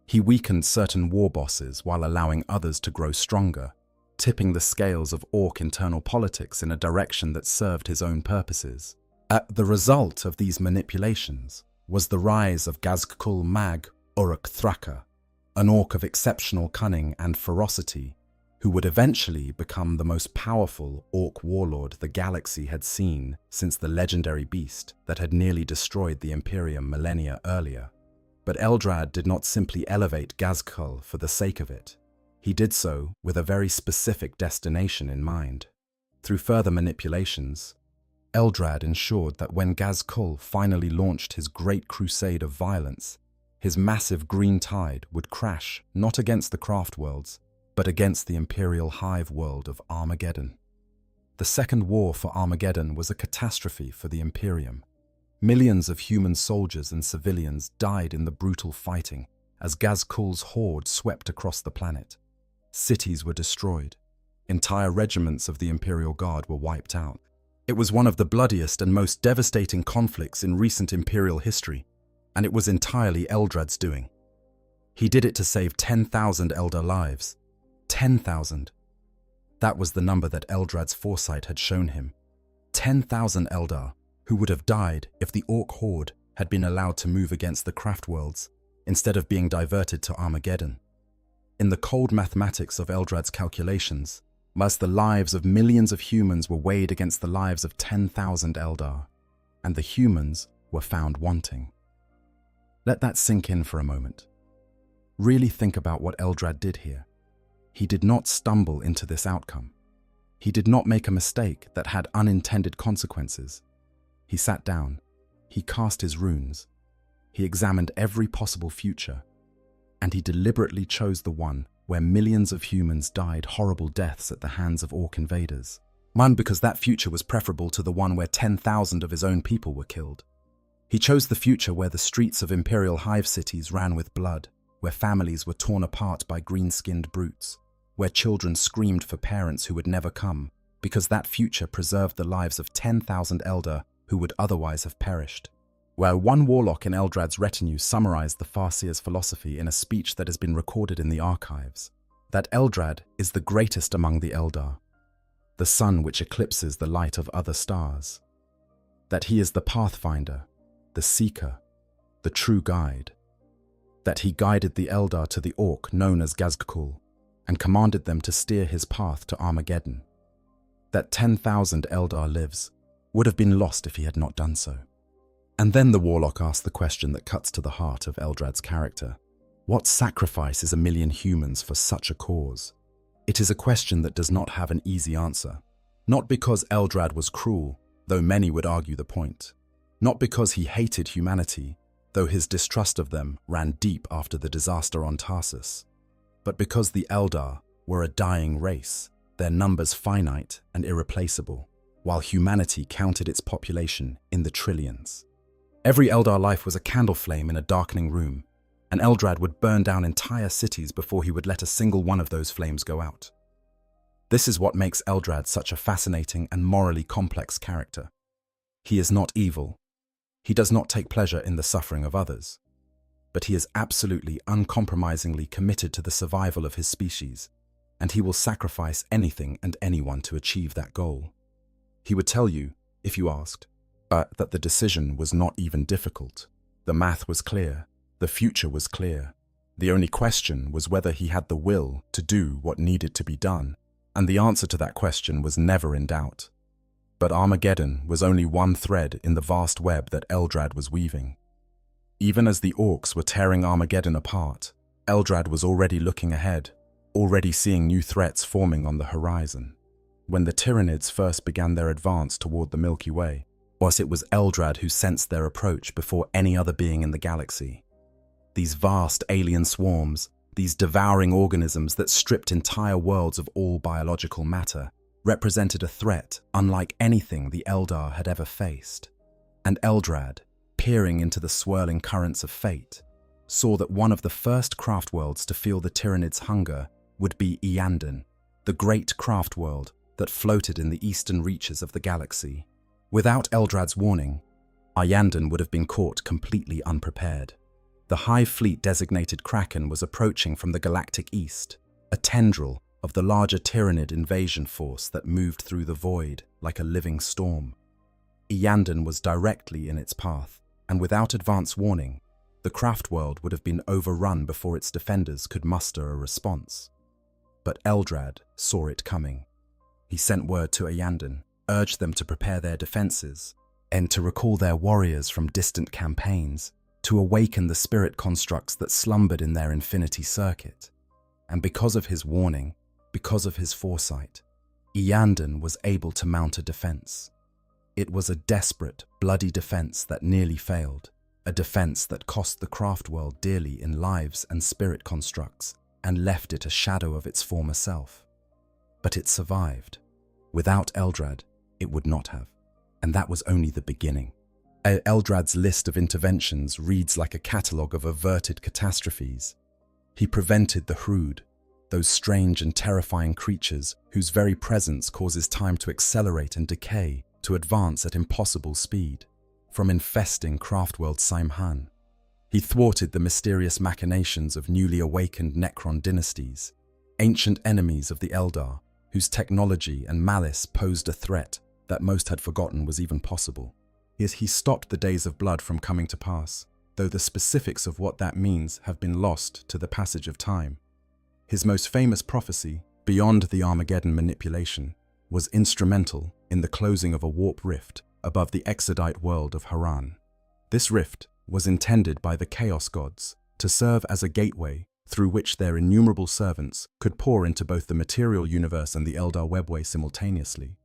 He weakened certain war bosses while allowing others to grow stronger, tipping the scales of orc internal politics in a direction that served his own purposes. The result of these manipulations was the rise of Gazkul Mag Uruk Thraka, an orc of exceptional cunning and ferocity, who would eventually become the most powerful orc warlord the galaxy had seen since the legendary beast that had nearly destroyed the Imperium millennia earlier. But Eldrad did not simply elevate Gazkul for the sake of it. He did so with a very specific destination in mind. Through further manipulations, Eldrad ensured that when Gazkul finally launched his great crusade of violence, his massive green tide would crash not against the craft worlds, but against the imperial hive world of Armageddon. The Second War for Armageddon was a catastrophe for the Imperium. Millions of human soldiers and civilians died in the brutal fighting as Gazkul's horde swept across the planet. Cities were destroyed. Entire regiments of the Imperial Guard were wiped out. It was one of the bloodiest and most devastating conflicts in recent Imperial history, and it was entirely Eldrad's doing. He did it to save 10,000 Eldar lives. 10,000. That was the number that Eldrad's foresight had shown him. 10,000 Eldar, who would have died if the Orc horde had been allowed to move against the craftworlds, instead of being diverted to Armageddon. In the cold mathematics of Eldrad's calculations, whilst the lives of millions of humans were weighed against the lives of 10,000 Eldar, and the humans were found wanting. Let that sink in for a moment. Really think about what Eldrad did here. He did not stumble into this outcome. He did not make a mistake that had unintended consequences. He sat down. He cast his runes. He examined every possible future. And he deliberately chose the one where millions of humans died horrible deaths at the hands of Orc invaders. One, because that future was preferable to the one where 10,000 of his own people were killed. He chose the future where the streets of imperial hive cities ran with blood, where families were torn apart by green-skinned brutes, where children screamed for parents who would never come, because that future preserved the lives of 10,000 Eldar who would otherwise have perished. Where one warlock in Eldrad's retinue summarized the Farseer's philosophy in a speech that has been recorded in the archives, that Eldrad is the greatest among the Eldar. the sun which eclipses the light of other stars. That he is the pathfinder, the seeker, the true guide. That he guided the Eldar to the orc known as Gazgkul, and commanded them to steer his path to Armageddon. That 10,000 Eldar lives would have been lost if he had not done so. And then the warlock asked the question that cuts to the heart of Eldrad's character. What sacrifice is a million humans for such a cause? It is a question that does not have an easy answer. Not because Eldrad was cruel, though many would argue the point. Not because he hated humanity, though his distrust of them ran deep after the disaster on Tarsus. But because the Eldar were a dying race, their numbers finite and irreplaceable, while humanity counted its population in the trillions. Every Eldar life was a candle flame in a darkening room, and Eldrad would burn down entire cities before he would let a single one of those flames go out. This is what makes Eldrad such a fascinating and morally complex character. He is not evil. He does not take pleasure in the suffering of others. But he is absolutely, uncompromisingly committed to the survival of his species, and he will sacrifice anything and anyone to achieve that goal. He would tell you, if you asked, that the decision was not even difficult. The math was clear. The future was clear. The only question was whether he had the will to do what needed to be done, and the answer to that question was never in doubt. But Armageddon was only one thread in the vast web that Eldrad was weaving. Even as the orcs were tearing Armageddon apart, Eldrad was already looking ahead, already seeing new threats forming on the horizon. When the Tyranids first began their advance toward the Milky Way, it was Eldrad who sensed their approach before any other being in the galaxy. These vast alien swarms, these devouring organisms that stripped entire worlds of all biological matter, represented a threat unlike anything the Eldar had ever faced. And Eldrad, peering into the swirling currents of fate, saw that one of the first craft worlds to feel the Tyranids' hunger would be Iyanden, the great craft world that floated in the eastern reaches of the galaxy. Without Eldrad's warning, Iyanden would have been caught completely unprepared. The Hive fleet designated Kraken was approaching from the galactic east, a tendril of the larger Tyranid invasion force that moved through the void like a living storm. Iyanden was directly in its path, and without advance warning, the craft world would have been overrun before its defenders could muster a response. But Eldrad saw it coming. He sent word to Iyanden, urged them to prepare their defenses, and to recall their warriors from distant campaigns, to awaken the spirit constructs that slumbered in their infinity circuit. And because of his warning, because of his foresight, Iyanden was able to mount a defense. It was a desperate, bloody defense that nearly failed, a defense that cost the craft world dearly in lives and spirit constructs, and left it a shadow of its former self. But it survived. Without Eldrad, it would not have. And that was only the beginning. Eldrad's list of interventions reads like a catalogue of averted catastrophes. He prevented the Hrood, those strange and terrifying creatures whose very presence causes time to accelerate and decay, to advance at impossible speed, from infesting Craftworld Saimhan. He thwarted the mysterious machinations of newly awakened Necron dynasties, ancient enemies of the Eldar, whose technology and malice posed a threat that most had forgotten was even possible. He stopped the days of blood from coming to pass, though the specifics of what that means have been lost to the passage of time. His most famous prophecy, beyond the Armageddon manipulation, was instrumental in the closing of a warp rift above the exodite world of Haran. This rift was intended by the Chaos Gods to serve as a gateway through which their innumerable servants could pour into both the material universe and the Eldar webway simultaneously,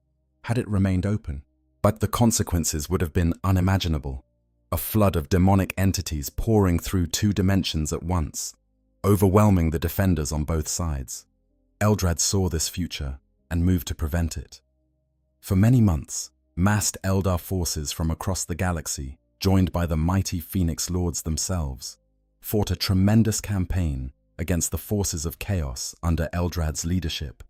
had it remained open. But the consequences would have been unimaginable. A flood of demonic entities pouring through two dimensions at once, overwhelming the defenders on both sides. Eldrad saw this future and moved to prevent it. For many months, massed Eldar forces from across the galaxy, joined by the mighty Phoenix Lords themselves, fought a tremendous campaign against the forces of chaos under Eldrad's leadership.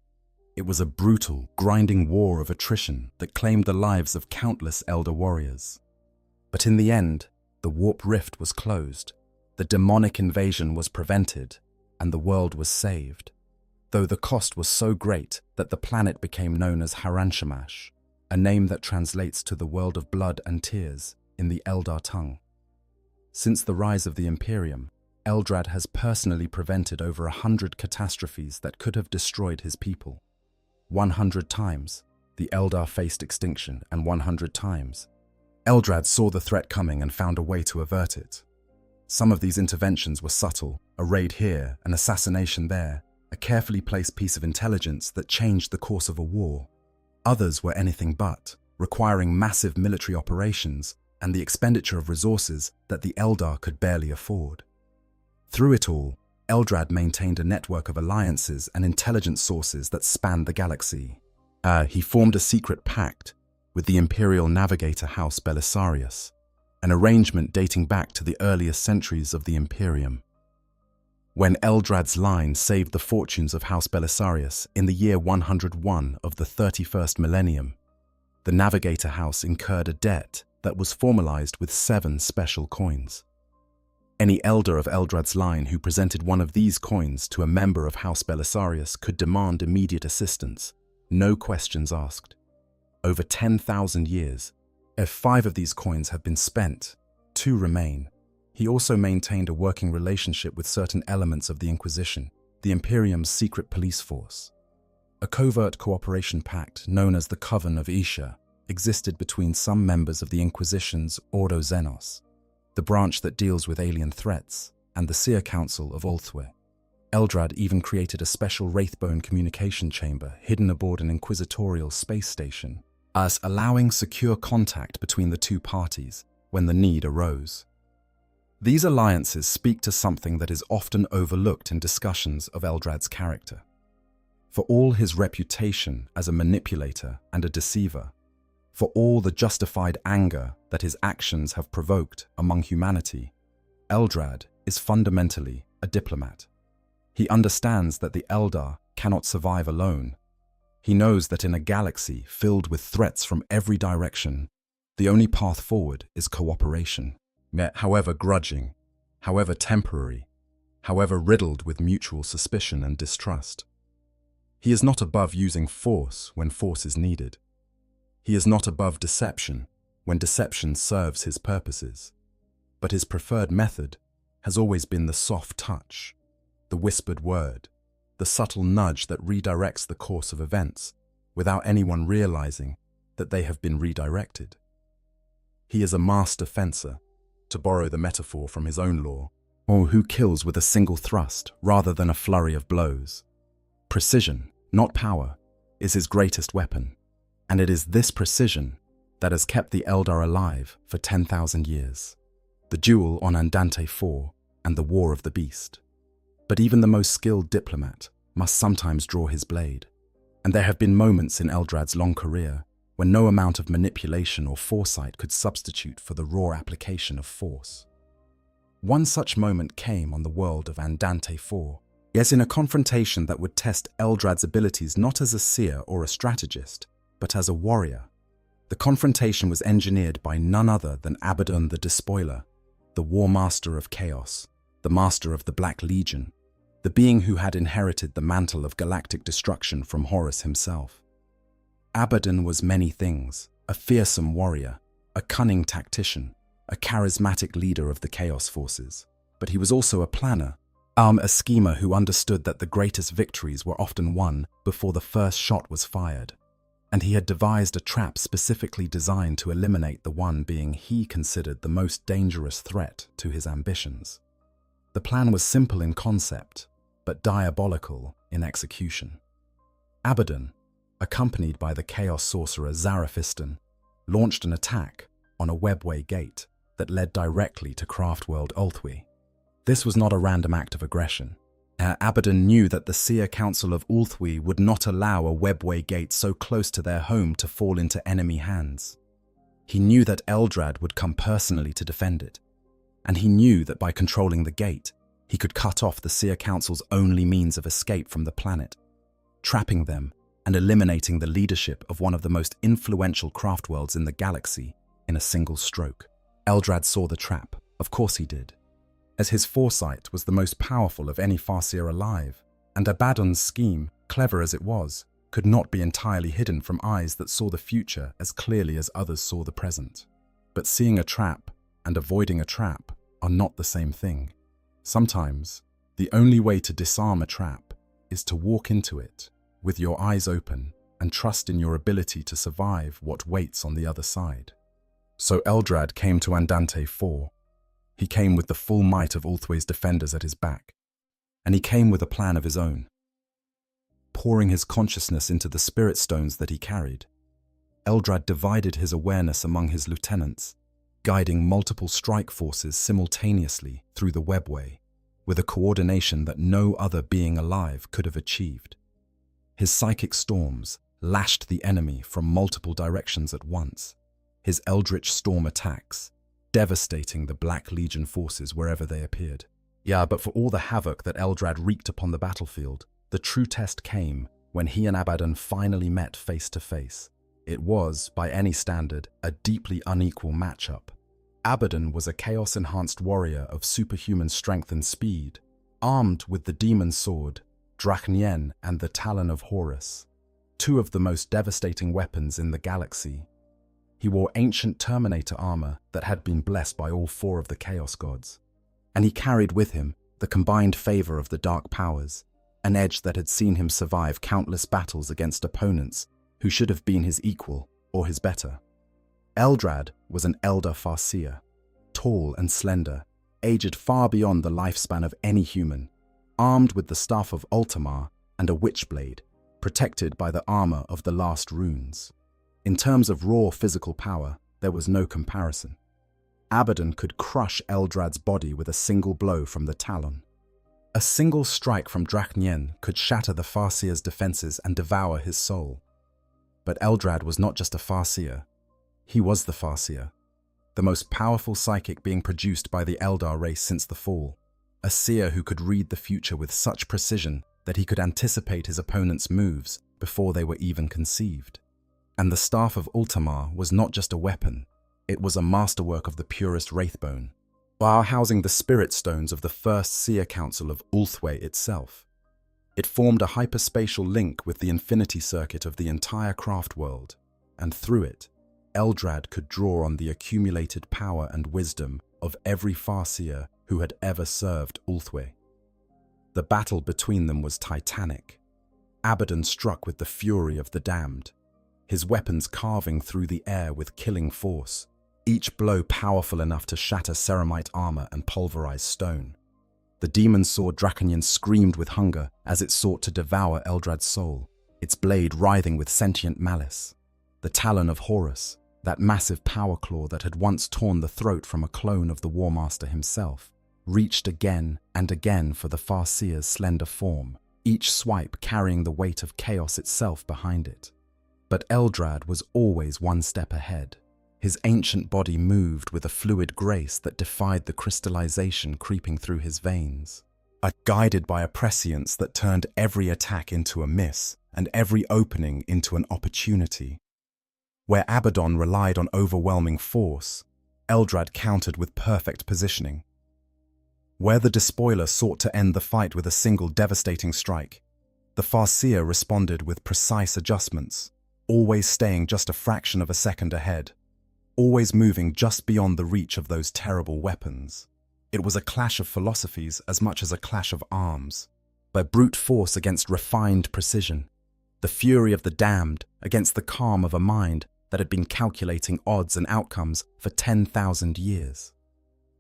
It was a brutal, grinding war of attrition that claimed the lives of countless Eldar warriors. But in the end, the warp rift was closed, the demonic invasion was prevented, and the world was saved. though the cost was so great that the planet became known as Haranshamash, a name that translates to the world of blood and tears in the Eldar tongue. Since the rise of the Imperium, Eldrad has personally prevented over 100 catastrophes that could have destroyed his people. 100 times, the Eldar faced extinction, and 100 times, Eldrad saw the threat coming and found a way to avert it. Some of these interventions were subtle, a raid here, an assassination there, a carefully placed piece of intelligence that changed the course of a war. Others were anything but, requiring massive military operations and the expenditure of resources that the Eldar could barely afford. Through it all, Eldrad maintained a network of alliances and intelligence sources that spanned the galaxy. He formed a secret pact with the Imperial navigator House Belisarius, an arrangement dating back to the earliest centuries of the Imperium. When Eldrad's line saved the fortunes of House Belisarius in the year 101 of the 31st Millennium, the Navigator House incurred a debt that was formalized with 7 special coins. Any Eldar of Eldrad's line who presented one of these coins to a member of House Belisarius could demand immediate assistance, no questions asked. Over 10,000 years, if 5 of these coins have been spent, 2 remain. He also maintained a working relationship with certain elements of the Inquisition, the Imperium's secret police force. A covert cooperation pact known as the Coven of Isha existed between some members of the Inquisition's Ordo Xenos, the branch that deals with alien threats, and the Seer Council of Ulthwé. Eldrad even created a special Wraithbone communication chamber hidden aboard an inquisitorial space station, as allowing secure contact between the two parties when the need arose. These alliances speak to something that is often overlooked in discussions of Eldrad's character. For all his reputation as a manipulator and a deceiver, for all the justified anger that his actions have provoked among humanity, Eldrad is fundamentally a diplomat. He understands that the Eldar cannot survive alone. He knows that in a galaxy filled with threats from every direction, the only path forward is cooperation. However grudging, however temporary, however riddled with mutual suspicion and distrust. He is not above using force when force is needed. He is not above deception when deception serves his purposes. But his preferred method has always been the soft touch, the whispered word, the subtle nudge that redirects the course of events without anyone realizing that they have been redirected. He is a master fencer, to borrow the metaphor from his own lore, or who kills with a single thrust rather than a flurry of blows. Precision, not power, is his greatest weapon, and it is this precision that has kept the Eldar alive for 10,000 years. The duel on Andante IV and the War of the Beast. But even the most skilled diplomat must sometimes draw his blade, and there have been moments in Eldrad's long career when no amount of manipulation or foresight could substitute for the raw application of force. One such moment came on the world of Andante IV, yes, in a confrontation that would test Eldrad's abilities not as a seer or a strategist, but as a warrior. The confrontation was engineered by none other than Abaddon the Despoiler, the War Master of Chaos, the Master of the Black Legion, the being who had inherited the mantle of galactic destruction from Horus himself. Abaddon was many things: a fearsome warrior, a cunning tactician, a charismatic leader of the Chaos forces. But he was also a planner, a schemer who understood that the greatest victories were often won before the first shot was fired. And he had devised a trap specifically designed to eliminate the one being he considered the most dangerous threat to his ambitions. The plan was simple in concept, but diabolical in execution. Abaddon, accompanied by the Chaos sorcerer Zarafistan, launched an attack on a webway gate that led directly to Craftworld Ulthwé. This was not a random act of aggression. Abaddon knew that the Seer Council of Ulthwé would not allow a webway gate so close to their home to fall into enemy hands. He knew that Eldrad would come personally to defend it, and he knew that by controlling the gate, he could cut off the Seer Council's only means of escape from the planet, trapping them and eliminating the leadership of one of the most influential craftworlds in the galaxy in a single stroke. Eldrad saw the trap, of course he did, as his foresight was the most powerful of any Farseer alive, And Abaddon's scheme, clever as it was, could not be entirely hidden from eyes that saw the future as clearly as others saw the present. But seeing a trap and avoiding a trap are not the same thing. Sometimes, the only way to disarm a trap is to walk into it with your eyes open and trust in your ability to survive what waits on the other side. So Eldrad came to Andante 4. He came with the full might of Ulthwé's defenders at his back, and he came with a plan of his own. Pouring his consciousness into the spirit stones that he carried, Eldrad divided his awareness among his lieutenants, guiding multiple strike forces simultaneously through the webway, with a coordination that no other being alive could have achieved. His psychic storms lashed the enemy from multiple directions at once, his eldritch storm attacks devastating the Black Legion forces wherever they appeared. Yeah, but for all the havoc that Eldrad wreaked upon the battlefield, the true test came when he and Abaddon finally met face to face. It was, by any standard, a deeply unequal matchup. Abaddon was a chaos-enhanced warrior of superhuman strength and speed, armed with the demon sword, Drachnien, and the Talon of Horus, two of the most devastating weapons in the galaxy. He wore ancient Terminator armor that had been blessed by all four of the Chaos Gods, and he carried with him the combined favor of the Dark Powers, an edge that had seen him survive countless battles against opponents who should have been his equal or his better. Eldrad was an Eldar Farseer, tall and slender, aged far beyond the lifespan of any human, armed with the Staff of Ultimar and a Witchblade, protected by the armor of the Last Runes. In terms of raw physical power, there was no comparison. Abaddon could crush Eldrad's body with a single blow from the Talon. A single strike from Drachnien could shatter the Farseer's defenses and devour his soul. But Eldrad was not just a Farseer. He was the Farseer, the most powerful psychic being produced by the Eldar race since the fall, a seer who could read the future with such precision that he could anticipate his opponent's moves before they were even conceived. And the Staff of Ultimar was not just a weapon, it was a masterwork of the purest Wraithbone, while housing the spirit stones of the first Seer Council of Ulthwé itself. It formed a hyperspatial link with the infinity circuit of the entire craft world, and through it, Eldrad could draw on the accumulated power and wisdom of every Farseer who had ever served Ulthwé. The battle between them was titanic. Abaddon struck with the fury of the damned, his weapons carving through the air with killing force, each blow powerful enough to shatter ceramite armor and pulverize stone. The demon sword Draconian screamed with hunger as it sought to devour Eldrad's soul, its blade writhing with sentient malice. The Talon of Horus, that massive power claw that had once torn the throat from a clone of the Warmaster himself, reached again and again for the Farseer's slender form, each swipe carrying the weight of chaos itself behind it. But Eldrad was always one step ahead. His ancient body moved with a fluid grace that defied the crystallization creeping through his veins, guided by a prescience that turned every attack into a miss and every opening into an opportunity. Where Abaddon relied on overwhelming force, Eldrad countered with perfect positioning. Where the Despoiler sought to end the fight with a single devastating strike, the Farseer responded with precise adjustments, always staying just a fraction of a second ahead, always moving just beyond the reach of those terrible weapons. It was a clash of philosophies as much as a clash of arms, by brute force against refined precision, the fury of the damned against the calm of a mind that had been calculating odds and outcomes for 10,000 years.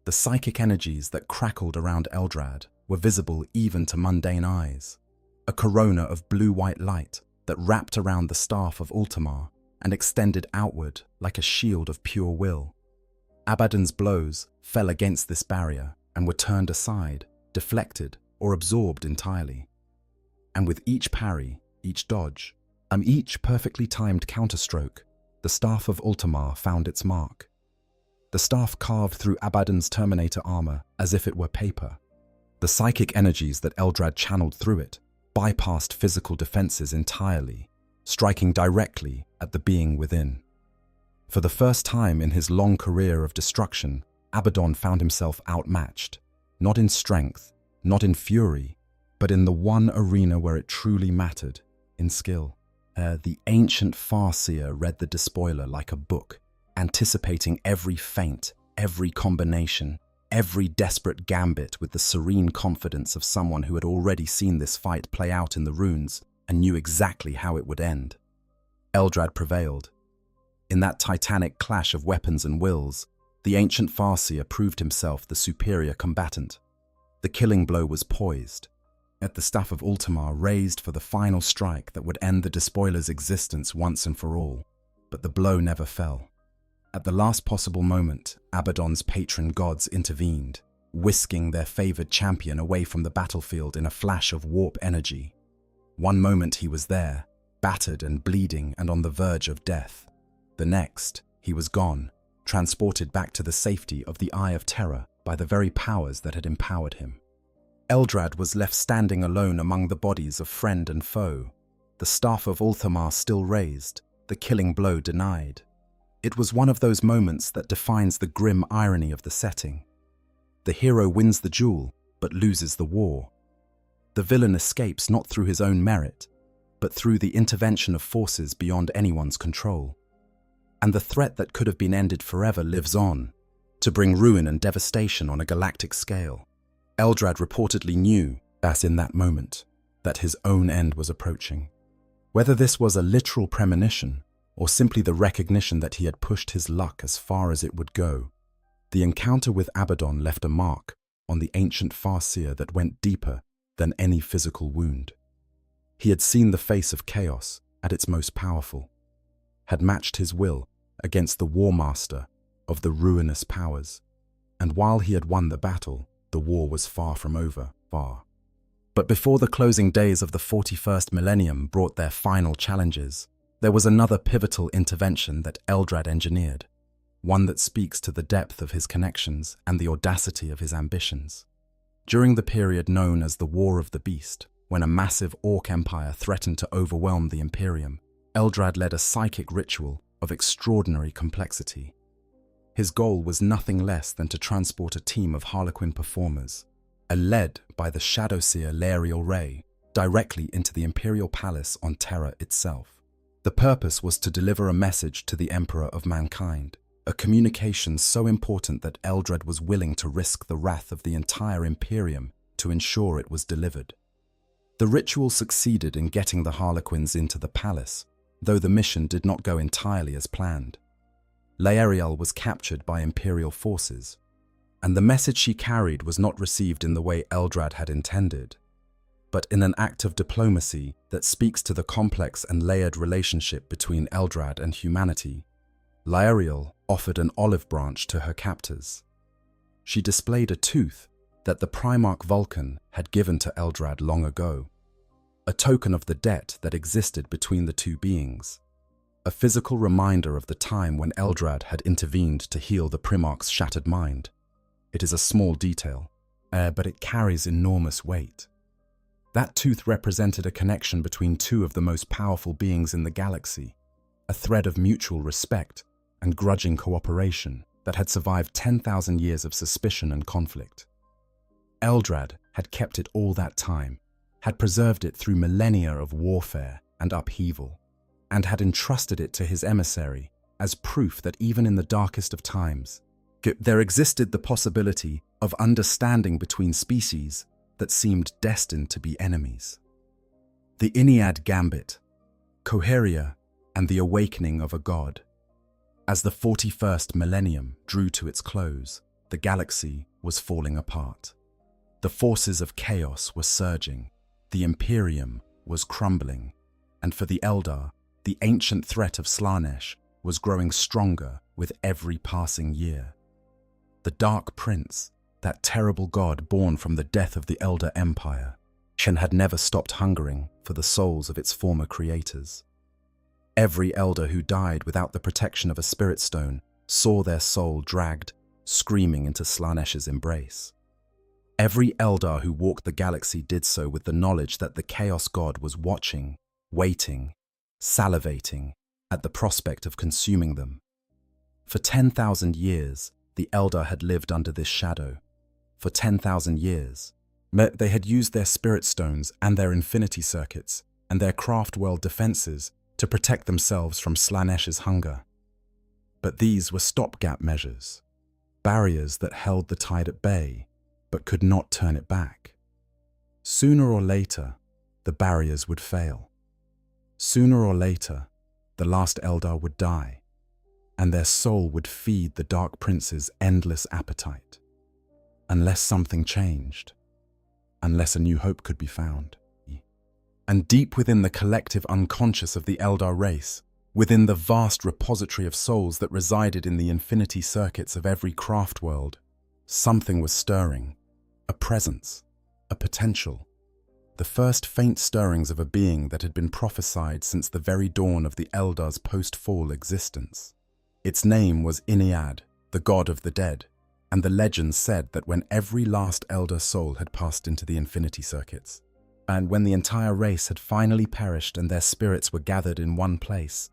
The psychic energies that crackled around Eldrad were visible even to mundane eyes, a corona of blue-white light that wrapped around the Staff of Ultimar and extended outward like a shield of pure will. Abaddon's blows fell against this barrier and were turned aside, deflected, or absorbed entirely. And with each parry, each dodge, and each perfectly timed counterstroke, the Staff of Ultimar found its mark. The staff carved through Abaddon's Terminator armor as if it were paper. The psychic energies that Eldrad channeled through it bypassed physical defenses entirely, striking directly at the being within. For the first time in his long career of destruction, Abaddon found himself outmatched, not in strength, not in fury, but in the one arena where it truly mattered, in skill. The ancient Farseer read the despoiler like a book, anticipating every feint, every combination, every desperate gambit with the serene confidence of someone who had already seen this fight play out in the runes and knew exactly how it would end. Eldrad prevailed. In that titanic clash of weapons and wills, the ancient Farseer proved himself the superior combatant. The killing blow was poised, at the staff of Ultimar raised for the final strike that would end the despoiler's existence once and for all. But the blow never fell. At the last possible moment, Abaddon's patron gods intervened, whisking their favored champion away from the battlefield in a flash of warp energy. One moment he was there, battered and bleeding and on the verge of death. The next, he was gone, transported back to the safety of the Eye of Terror by the very powers that had empowered him. Eldrad was left standing alone among the bodies of friend and foe, the staff of Ulthamar still raised, the killing blow denied. It was one of those moments that defines the grim irony of the setting. The hero wins the duel, but loses the war. The villain escapes not through his own merit, but through the intervention of forces beyond anyone's control. And the threat that could have been ended forever lives on, to bring ruin and devastation on a galactic scale. Eldrad reportedly knew, as in that moment, that his own end was approaching. Whether this was a literal premonition, or simply the recognition that he had pushed his luck as far as it would go, the encounter with Abaddon left a mark on the ancient Farseer that went deeper than any physical wound. He had seen the face of chaos at its most powerful, had matched his will against the War Master of the ruinous powers, and while he had won the battle, the war was far from over, far. But before the closing days of the 41st Millennium brought their final challenges, there was another pivotal intervention that Eldrad engineered, one that speaks to the depth of his connections and the audacity of his ambitions. During the period known as the War of the Beast, when a massive Orc empire threatened to overwhelm the Imperium, Eldrad led a psychic ritual of extraordinary complexity. His goal was nothing less than to transport a team of Harlequin performers, led by the Shadowseer Laerial Ray, directly into the Imperial Palace on Terra itself. The purpose was to deliver a message to the Emperor of Mankind, a communication so important that Eldrad was willing to risk the wrath of the entire Imperium to ensure it was delivered. The ritual succeeded in getting the Harlequins into the palace, though the mission did not go entirely as planned. Laerial was captured by Imperial forces, and the message she carried was not received in the way Eldrad had intended, but in an act of diplomacy that speaks to the complex and layered relationship between Eldrad and humanity. Laerial offered an olive branch to her captors. She displayed a tooth that the Primarch Vulcan had given to Eldrad long ago, a token of the debt that existed between the two beings. A physical reminder of the time when Eldrad had intervened to heal the Primarch's shattered mind. It is a small detail, but it carries enormous weight. That tooth represented a connection between two of the most powerful beings in the galaxy, a thread of mutual respect and grudging cooperation that had survived 10,000 years of suspicion and conflict. Eldrad had kept it all that time, had preserved it through millennia of warfare and upheaval, and had entrusted it to his emissary as proof that even in the darkest of times, there existed the possibility of understanding between species that seemed destined to be enemies. The Ennead Gambit, Coheria, and the Awakening of a God. As the 41st Millennium drew to its close, the galaxy was falling apart. The forces of chaos were surging, the Imperium was crumbling, and for the Eldar, the ancient threat of Slaanesh was growing stronger with every passing year. The Dark Prince, that terrible god born from the death of the Eldar Empire, had never stopped hungering for the souls of its former creators. Every Eldar who died without the protection of a spirit stone saw their soul dragged, screaming into Slaanesh's embrace. Every Eldar who walked the galaxy did so with the knowledge that the Chaos God was watching, waiting, salivating at the prospect of consuming them. For 10,000 years, the Eldar had lived under this shadow. For 10,000 years, They had used their spirit stones and their infinity circuits and their craft world defenses to protect themselves from Slaanesh hunger. But these were stopgap measures, barriers that held the tide at bay, but could not turn it back. Sooner or later, the barriers would fail. Sooner or later, the last Eldar would die, and their soul would feed the Dark Prince's endless appetite. Unless something changed, unless a new hope could be found. And deep within the collective unconscious of the Eldar race, within the vast repository of souls that resided in the infinity circuits of every craft world, something was stirring, a presence, a potential, the first faint stirrings of a being that had been prophesied since the very dawn of the Eldar's post-fall existence. Its name was Iniad, the god of the dead, and the legend said that when every last Eldar soul had passed into the infinity circuits, and when the entire race had finally perished and their spirits were gathered in one place,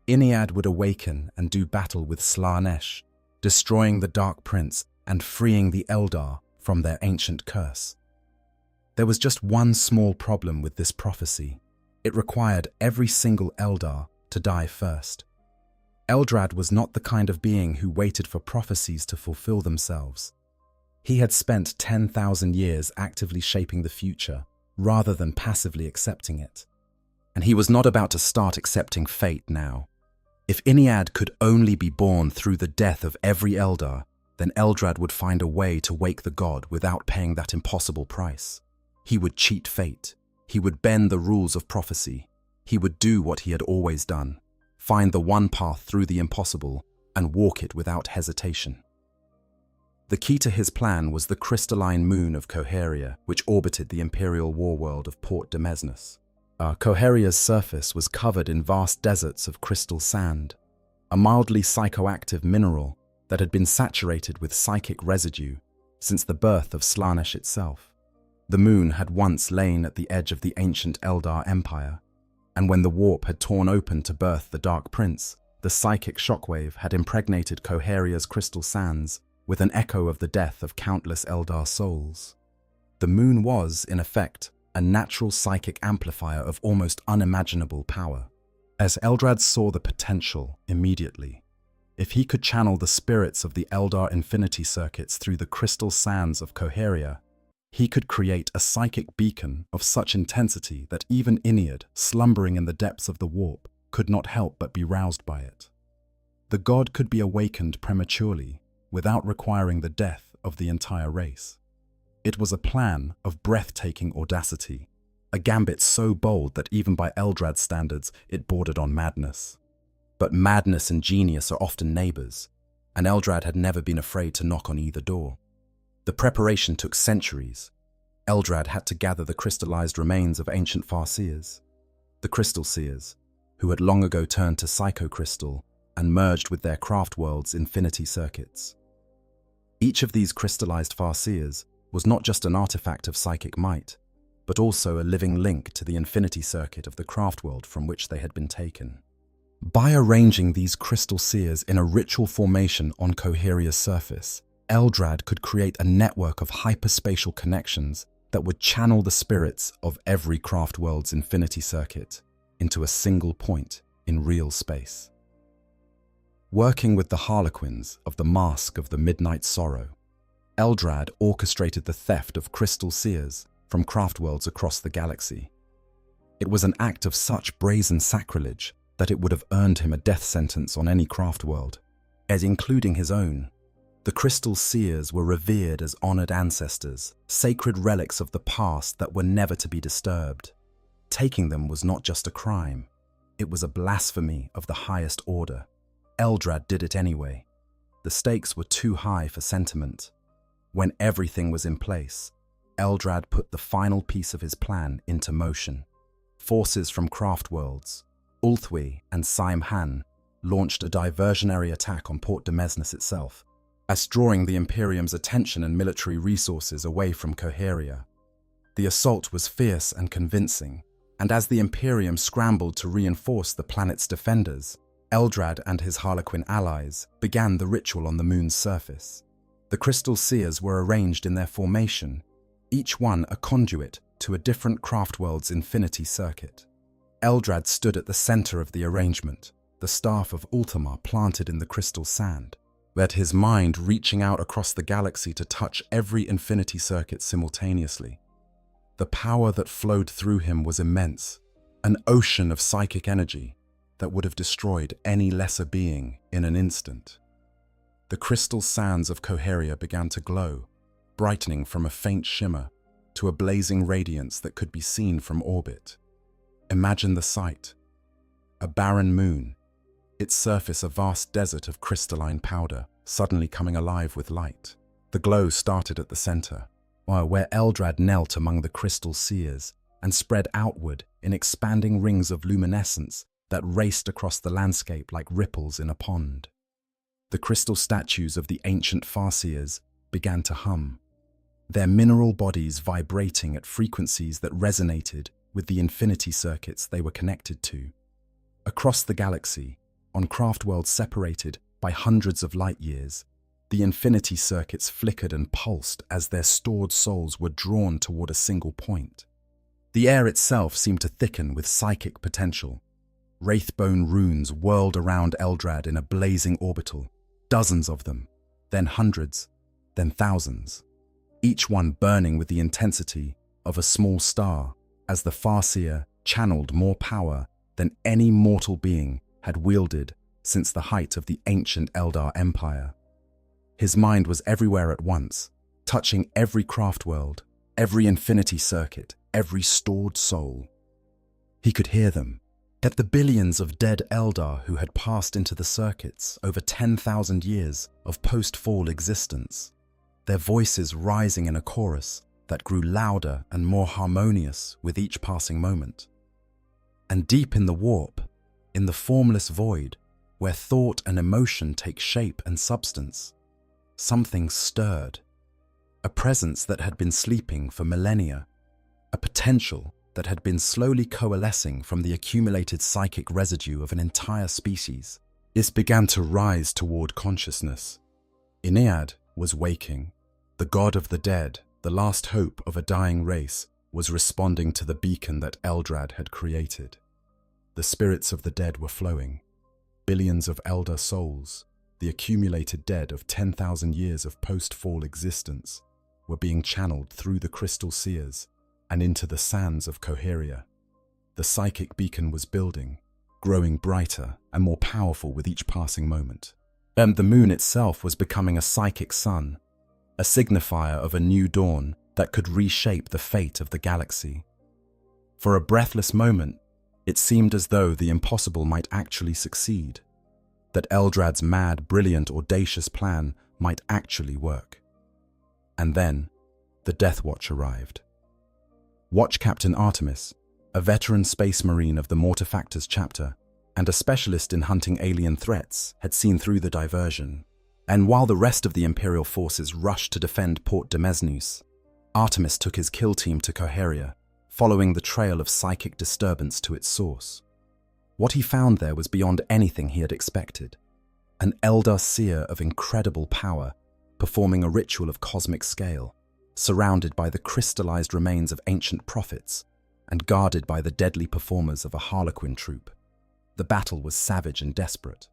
Iniad would awaken and do battle with Slaanesh, destroying the Dark Prince and freeing the Eldar from their ancient curse. There was just one small problem with this prophecy. It required every single Eldar to die first. Eldrad was not the kind of being who waited for prophecies to fulfill themselves. He had spent 10,000 years actively shaping the future, rather than passively accepting it. And he was not about to start accepting fate now. If Iniad could only be born through the death of every Eldar, then Eldrad would find a way to wake the god without paying that impossible price. He would cheat fate. He would bend the rules of prophecy. He would do what he had always done, find the one path through the impossible, and walk it without hesitation. The key to his plan was the crystalline moon of Coheria, which orbited the imperial warworld of Port Demesnes. Coheria's surface was covered in vast deserts of crystal sand, a mildly psychoactive mineral that had been saturated with psychic residue since the birth of Slaanesh itself. The moon had once lain at the edge of the ancient Eldar Empire, and when the warp had torn open to birth the Dark Prince, the psychic shockwave had impregnated Coheria's crystal sands with an echo of the death of countless Eldar souls. The moon was, in effect, a natural psychic amplifier of almost unimaginable power. As Eldrad saw the potential immediately, if he could channel the spirits of the Eldar infinity circuits through the crystal sands of Coheria, he could create a psychic beacon of such intensity that even Iniad, slumbering in the depths of the warp, could not help but be roused by it. The god could be awakened prematurely, without requiring the death of the entire race. It was a plan of breathtaking audacity, a gambit so bold that even by Eldrad's standards it bordered on madness. But madness and genius are often neighbors, and Eldrad had never been afraid to knock on either door. The preparation took centuries. Eldrad had to gather the crystallized remains of ancient Farseers, the Crystal Seers, who had long ago turned to Psychocrystal and merged with their craft world's infinity circuits. Each of these crystallized Farseers was not just an artifact of psychic might, but also a living link to the infinity circuit of the craft world from which they had been taken. By arranging these crystal seers in a ritual formation on Coheria's surface, Eldrad could create a network of hyperspatial connections that would channel the spirits of every craft world's infinity circuit into a single point in real space. Working with the Harlequins of the Mask of the Midnight Sorrow, Eldrad orchestrated the theft of crystal seers from craft worlds across the galaxy. It was an act of such brazen sacrilege that it would have earned him a death sentence on any craft world, as including his own. The crystal seers were revered as honored ancestors, sacred relics of the past that were never to be disturbed. Taking them was not just a crime, it was a blasphemy of the highest order. Eldrad did it anyway. The stakes were too high for sentiment. When everything was in place, Eldrad put the final piece of his plan into motion. Forces from craft worlds, Ulthwi and Saimhan, launched a diversionary attack on Port Demesnes itself, as drawing the Imperium's attention and military resources away from Coheria. The assault was fierce and convincing, and as the Imperium scrambled to reinforce the planet's defenders, Eldrad and his Harlequin allies began the ritual on the moon's surface. The crystal seers were arranged in their formation, each one a conduit to a different craftworld's infinity circuit. Eldrad stood at the center of the arrangement, the staff of Ultima planted in the crystal sand, with his mind reaching out across the galaxy to touch every infinity circuit simultaneously. The power that flowed through him was immense, an ocean of psychic energy that would have destroyed any lesser being in an instant. The crystal sands of Coheria began to glow, brightening from a faint shimmer to a blazing radiance that could be seen from orbit. Imagine the sight: a barren moon, its surface a vast desert of crystalline powder, suddenly coming alive with light. The glow started at the center, where Eldrad knelt among the crystal seers and spread outward in expanding rings of luminescence that raced across the landscape like ripples in a pond. The crystal statues of the ancient Farseers began to hum, their mineral bodies vibrating at frequencies that resonated with the infinity circuits they were connected to. Across the galaxy, on craftworlds separated by hundreds of light years, the infinity circuits flickered and pulsed as their stored souls were drawn toward a single point. The air itself seemed to thicken with psychic potential. Wraithbone runes whirled around Eldrad in a blazing orbital, dozens of them, then hundreds, then thousands, each one burning with the intensity of a small star as the Farseer channeled more power than any mortal being had wielded since the height of the ancient Eldar Empire. His mind was everywhere at once, touching every craftworld, every infinity circuit, every stored soul. He could hear them, yet the billions of dead Eldar who had passed into the circuits over 10,000 years of post-fall existence, their voices rising in a chorus that grew louder and more harmonious with each passing moment. And deep in the warp, in the formless void, where thought and emotion take shape and substance, something stirred. A presence that had been sleeping for millennia, a potential that had been slowly coalescing from the accumulated psychic residue of an entire species. This began to rise toward consciousness. Inead was waking. The god of the dead, the last hope of a dying race, was responding to the beacon that Eldrad had created. The spirits of the dead were flowing. Billions of Eldar souls, the accumulated dead of 10,000 years of post-fall existence, were being channeled through the crystal seers and into the sands of Coheria. The psychic beacon was building, growing brighter and more powerful with each passing moment. And the moon itself was becoming a psychic sun, a signifier of a new dawn that could reshape the fate of the galaxy. For a breathless moment, it seemed as though the impossible might actually succeed, that Eldrad's mad, brilliant, audacious plan might actually work. And then, the Death Watch arrived. Watch Captain Artemis, a veteran space marine of the Mortifactors chapter and a specialist in hunting alien threats, had seen through the diversion. And while the rest of the Imperial forces rushed to defend Port Demesneus, Artemis took his kill team to Coheria, following the trail of psychic disturbance to its source. What he found there was beyond anything he had expected. An Eldar seer of incredible power, performing a ritual of cosmic scale, surrounded by the crystallized remains of ancient prophets, and guarded by the deadly performers of a Harlequin troupe. The battle was savage and desperate.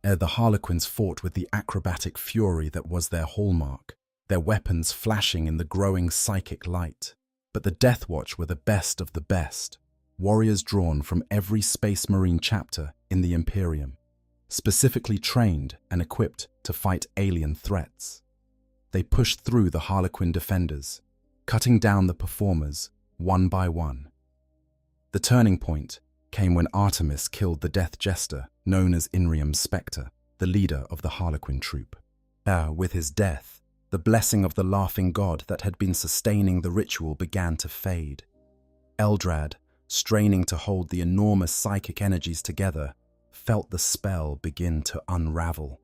The Harlequins fought with the acrobatic fury that was their hallmark, their weapons flashing in the growing psychic light. But the Death Watch were the best of the best, warriors drawn from every Space Marine chapter in the Imperium, specifically trained and equipped to fight alien threats. They pushed through the Harlequin defenders, cutting down the performers one by one. The turning point came when Artemis killed the Death Jester, known as Imperium's Spectre, the leader of the Harlequin troupe. With his death, the blessing of the laughing god that had been sustaining the ritual began to fade. Eldrad, straining to hold the enormous psychic energies together, felt the spell begin to unravel.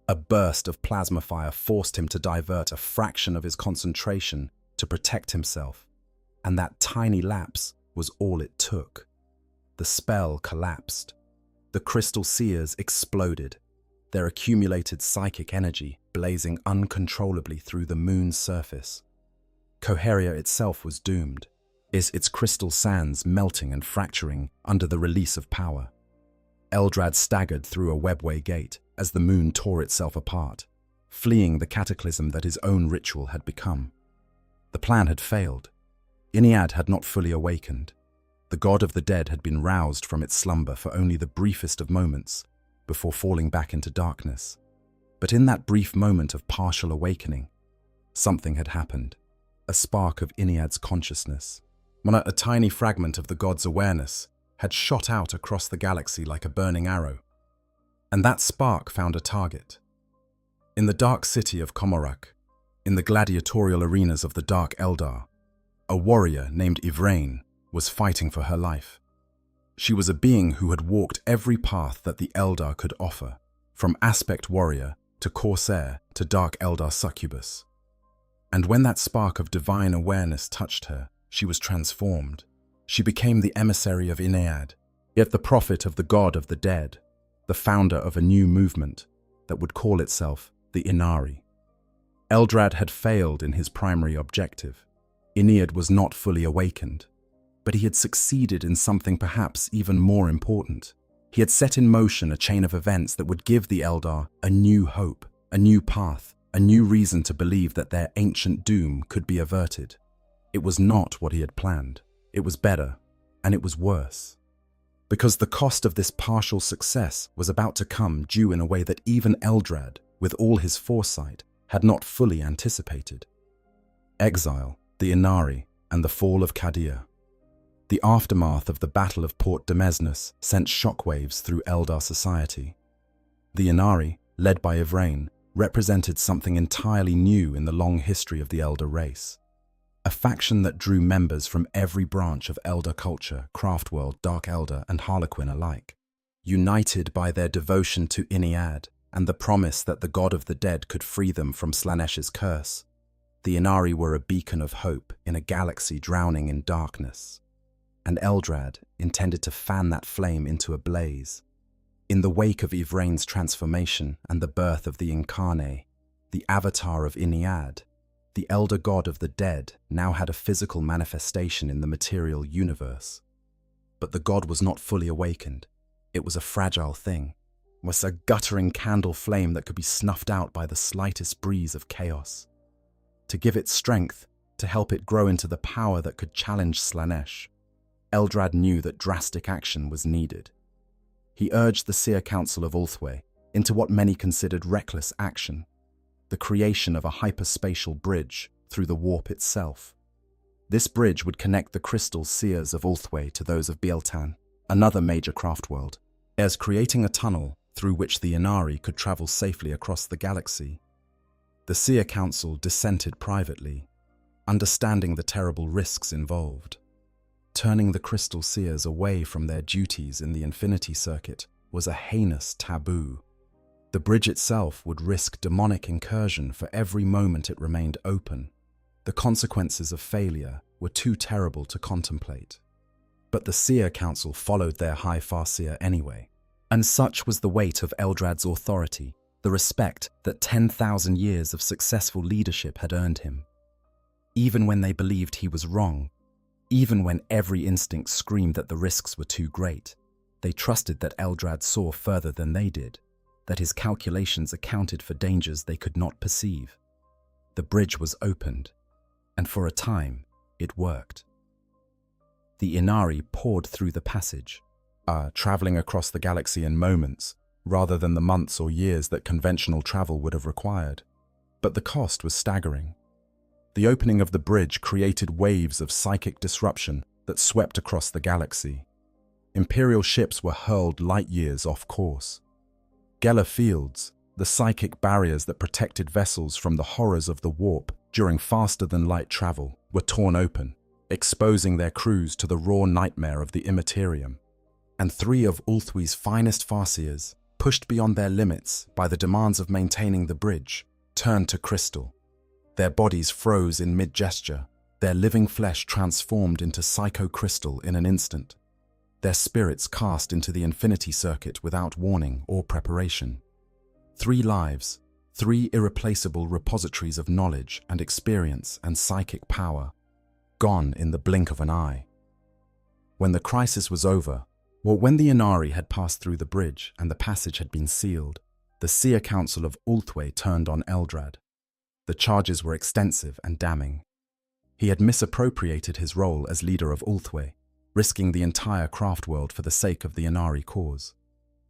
A burst of plasma fire forced him to divert a fraction of his concentration to protect himself, and that tiny lapse was all it took. The spell collapsed. The crystal seers exploded, their accumulated psychic energy blazing uncontrollably through the moon's surface. Coheria itself was doomed, its crystal sands melting and fracturing under the release of power. Eldrad staggered through a webway gate as the moon tore itself apart, fleeing the cataclysm that his own ritual had become. The plan had failed. Inead had not fully awakened. The god of the dead had been roused from its slumber for only the briefest of moments before falling back into darkness. But in that brief moment of partial awakening, something had happened. A spark of Inead's consciousness. A tiny fragment of the god's awareness had shot out across the galaxy like a burning arrow. And that spark found a target. In the dark city of Komorak, in the gladiatorial arenas of the Dark Eldar, a warrior named Ivrain was fighting for her life. She was a being who had walked every path that the Eldar could offer, from aspect warrior to corsair to Dark Eldar succubus. And when that spark of divine awareness touched her, she was transformed. She became the emissary of Inead, yet the prophet of the god of the dead, the founder of a new movement that would call itself the Inari. Eldrad had failed in his primary objective. Inead was not fully awakened, but he had succeeded in something perhaps even more important. He had set in motion a chain of events that would give the Eldar a new hope, a new path, a new reason to believe that their ancient doom could be averted. It was not what he had planned. It was better, and it was worse. Because the cost of this partial success was about to come due in a way that even Eldrad, with all his foresight, had not fully anticipated. Exile, the Inari, and the fall of Kadir. The aftermath of the Battle of Port Demesnes sent shockwaves through Eldar society. The Inari, led by Ivrain, represented something entirely new in the long history of the Eldar race. A faction that drew members from every branch of Eldar culture, Craftworld, Dark Eldar, and Harlequin alike. United by their devotion to Inead and the promise that the god of the dead could free them from Slanesh's curse, the Inari were a beacon of hope in a galaxy drowning in darkness. And Eldrad intended to fan that flame into a blaze. In the wake of Ivrain's transformation and the birth of the Incarnate, the avatar of Inead, the elder god of the dead now had a physical manifestation in the material universe. But the god was not fully awakened. It was a fragile thing, was a guttering candle flame that could be snuffed out by the slightest breeze of chaos. To give it strength, to help it grow into the power that could challenge Slaanesh, Eldrad knew that drastic action was needed. He urged the Seer Council of Ulthwé into what many considered reckless action, the creation of a hyperspatial bridge through the warp itself. This bridge would connect the crystal seers of Ulthwé to those of Bieltan, another major craft world, as creating a tunnel through which the Inari could travel safely across the galaxy. The Seer Council dissented privately, understanding the terrible risks involved. Turning the crystal seers away from their duties in the Infinity Circuit was a heinous taboo. The bridge itself would risk demonic incursion for every moment it remained open. The consequences of failure were too terrible to contemplate. But the Seer Council followed their high Farseer anyway. And such was the weight of Eldrad's authority, the respect that 10,000 years of successful leadership had earned him. Even when they believed he was wrong, even when every instinct screamed that the risks were too great, they trusted that Eldrad saw further than they did, that his calculations accounted for dangers they could not perceive. The bridge was opened, and for a time, it worked. The Inari poured through the passage, traveling across the galaxy in moments, rather than the months or years that conventional travel would have required. But the cost was staggering. The opening of the bridge created waves of psychic disruption that swept across the galaxy. Imperial ships were hurled light years off course. Geller fields, the psychic barriers that protected vessels from the horrors of the warp during faster-than-light travel, were torn open, exposing their crews to the raw nightmare of the Imperium. And 3 of Ulthwé's finest Farseers, pushed beyond their limits by the demands of maintaining the bridge, turned to crystal. Their bodies froze in mid-gesture, their living flesh transformed into psycho-crystal in an instant. Their spirits cast into the Infinity Circuit without warning or preparation. 3 lives, 3 irreplaceable repositories of knowledge and experience and psychic power, gone in the blink of an eye. When the crisis was over, or when the Inari had passed through the bridge and the passage had been sealed, the Seer Council of Ulthwé turned on Eldrad. The charges were extensive and damning. He had misappropriated his role as leader of Ulthwé, risking the entire craft world for the sake of the Inari cause.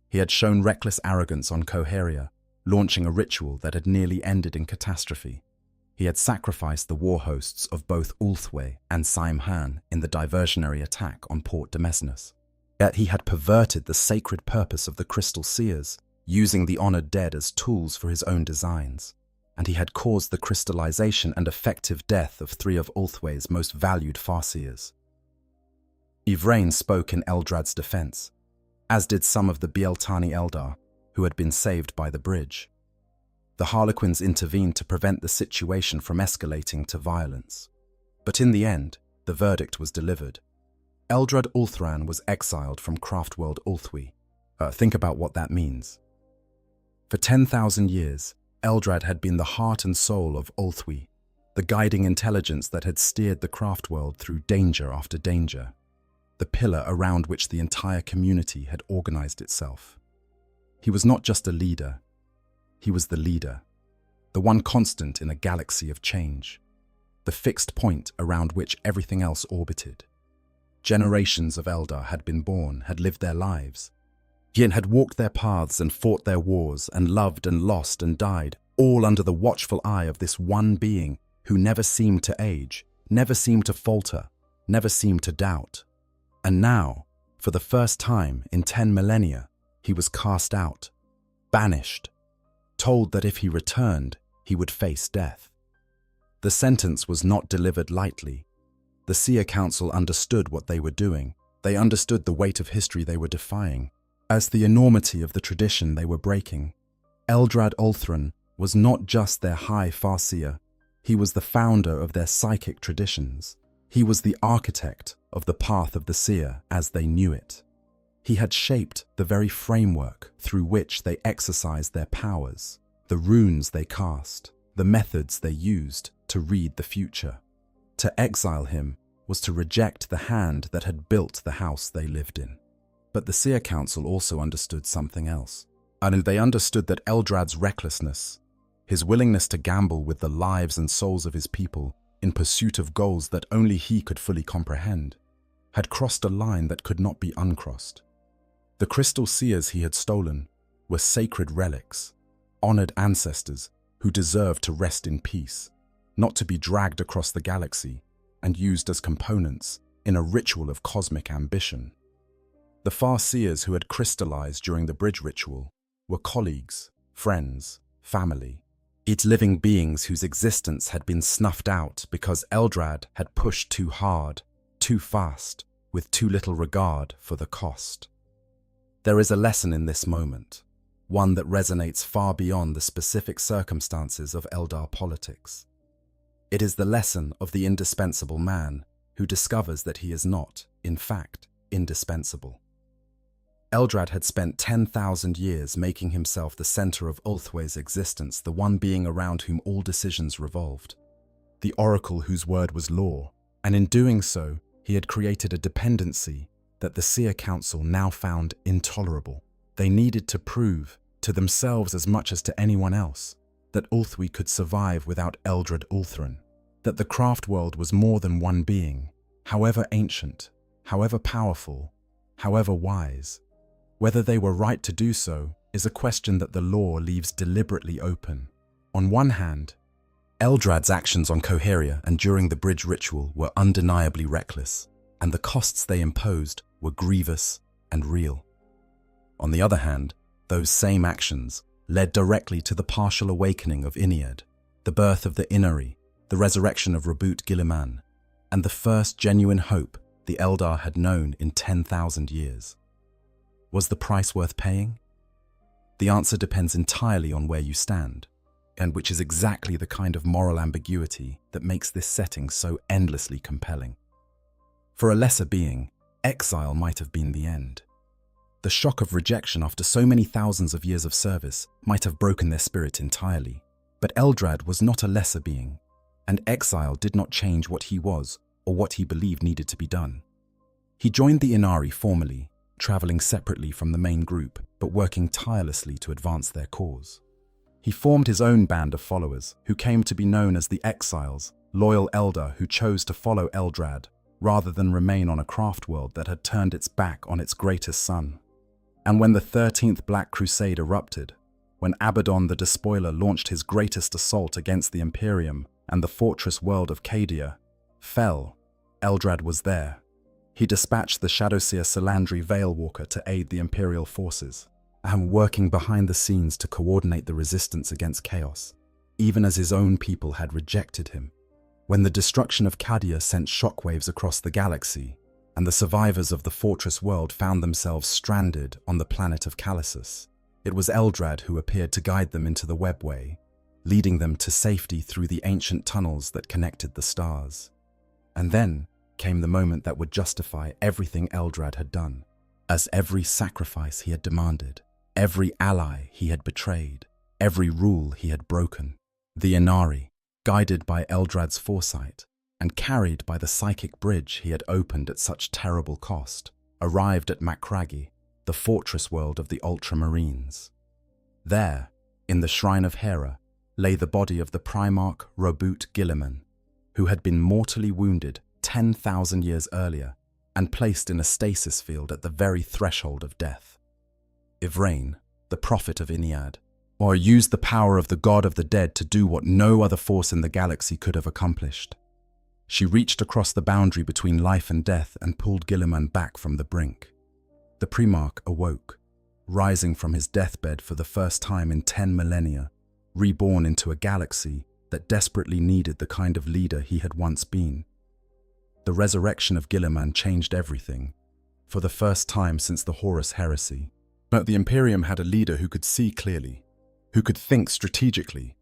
He had shown reckless arrogance on Koheria, launching a ritual that had nearly ended in catastrophe. He had sacrificed the war hosts of both Ulthwé and Saimhan in the diversionary attack on Port Demesnes. Yet he had perverted the sacred purpose of the Crystal Seers, using the honored dead as tools for his own designs, and he had caused the crystallization and effective death of 3 of Ulthwé's most valued Farseers. Yvraine spoke in Eldrad's defense, as did some of the Bieltani Eldar, who had been saved by the bridge. The Harlequins intervened to prevent the situation from escalating to violence. But in the end, the verdict was delivered. Eldrad Ulthran was exiled from Craftworld Ulthwé. Think about what that means. For 10,000 years, Eldrad had been the heart and soul of Ulthwé, the guiding intelligence that had steered the Craftworld through danger after danger, the pillar around which the entire community had organized itself. He was not just a leader, he was the leader, the one constant in a galaxy of change, the fixed point around which everything else orbited. Generations of Eldar had been born, had lived their lives, yet had walked their paths and fought their wars and loved and lost and died, all under the watchful eye of this one being who never seemed to age, never seemed to falter, never seemed to doubt. And now, for the first time in 10 millennia, he was cast out, banished, told that if he returned, he would face death. The sentence was not delivered lightly. The Seer Council understood what they were doing. They understood the weight of history they were defying, as the enormity of the tradition they were breaking. Eldrad Ulthran was not just their high Farseer, he was the founder of their psychic traditions. He was the architect of the path of the Seer as they knew it. He had shaped the very framework through which they exercised their powers, the runes they cast, the methods they used to read the future. To exile him was to reject the hand that had built the house they lived in. But the Seer Council also understood something else. And they understood that Eldrad's recklessness, his willingness to gamble with the lives and souls of his people in pursuit of goals that only he could fully comprehend, had crossed a line that could not be uncrossed. The Crystal Seers he had stolen were sacred relics, honored ancestors who deserved to rest in peace, not to be dragged across the galaxy and used as components in a ritual of cosmic ambition. The Farseers who had crystallized during the bridge ritual were colleagues, friends, family, yet living beings whose existence had been snuffed out because Eldrad had pushed too hard, too fast, with too little regard for the cost. There is a lesson in this moment, one that resonates far beyond the specific circumstances of Eldar politics. It is the lesson of the indispensable man who discovers that he is not, in fact, indispensable. Eldrad had spent 10,000 years making himself the center of Ulthwé's existence, the one being around whom all decisions revolved, the oracle whose word was law, and in doing so, he had created a dependency that the Seer Council now found intolerable. They needed to prove, to themselves as much as to anyone else, that Ulthwé could survive without Eldrad Ulthran, that the craft world was more than one being, however ancient, however powerful, however wise. Whether they were right to do so is a question that the law leaves deliberately open. On one hand, Eldrad's actions on Koheria and during the bridge ritual were undeniably reckless, and the costs they imposed were grievous and real. On the other hand, those same actions led directly to the partial awakening of Inead, the birth of the Inari, the resurrection of Reboot Guilliman, and the first genuine hope the Eldar had known in 10,000 years. Was the price worth paying? The answer depends entirely on where you stand, and which is exactly the kind of moral ambiguity that makes this setting so endlessly compelling. For a lesser being, exile might have been the end. The shock of rejection after so many thousands of years of service might have broken their spirit entirely. But Eldrad was not a lesser being, and exile did not change what he was or what he believed needed to be done. He joined the Inari formally, traveling separately from the main group, but working tirelessly to advance their cause. He formed his own band of followers, who came to be known as the Exiles, loyal Eldar who chose to follow Eldrad, rather than remain on a craft world that had turned its back on its greatest son. And when the 13th Black Crusade erupted, when Abaddon the Despoiler launched his greatest assault against the Imperium and the fortress world of Cadia fell, Eldrad was there. He dispatched the Shadowseer Salandri Veilwalker to aid the Imperial forces, and working behind the scenes to coordinate the resistance against chaos, even as his own people had rejected him. When the destruction of Cadia sent shockwaves across the galaxy, and the survivors of the fortress world found themselves stranded on the planet of Callisus, it was Eldrad who appeared to guide them into the webway, leading them to safety through the ancient tunnels that connected the stars. And then came the moment that would justify everything Eldrad had done, as every sacrifice he had demanded, every ally he had betrayed, every rule he had broken. The Inari, guided by Eldrad's foresight, and carried by the psychic bridge he had opened at such terrible cost, arrived at Macragge, the fortress world of the Ultramarines. There, in the Shrine of Hera, lay the body of the Primarch Robut Guilliman, who had been mortally wounded 10,000 years earlier and placed in a stasis field at the very threshold of death. Ivrain, the prophet of Iniad, or used the power of the god of the dead to do what no other force in the galaxy could have accomplished. She reached across the boundary between life and death and pulled Guilliman back from the brink. The Primarch awoke, rising from his deathbed for the first time in 10 millennia, reborn into a galaxy that desperately needed the kind of leader he had once been. The resurrection of Guilliman changed everything, for the first time since the Horus heresy. But the Imperium had a leader who could see clearly, who could think strategically,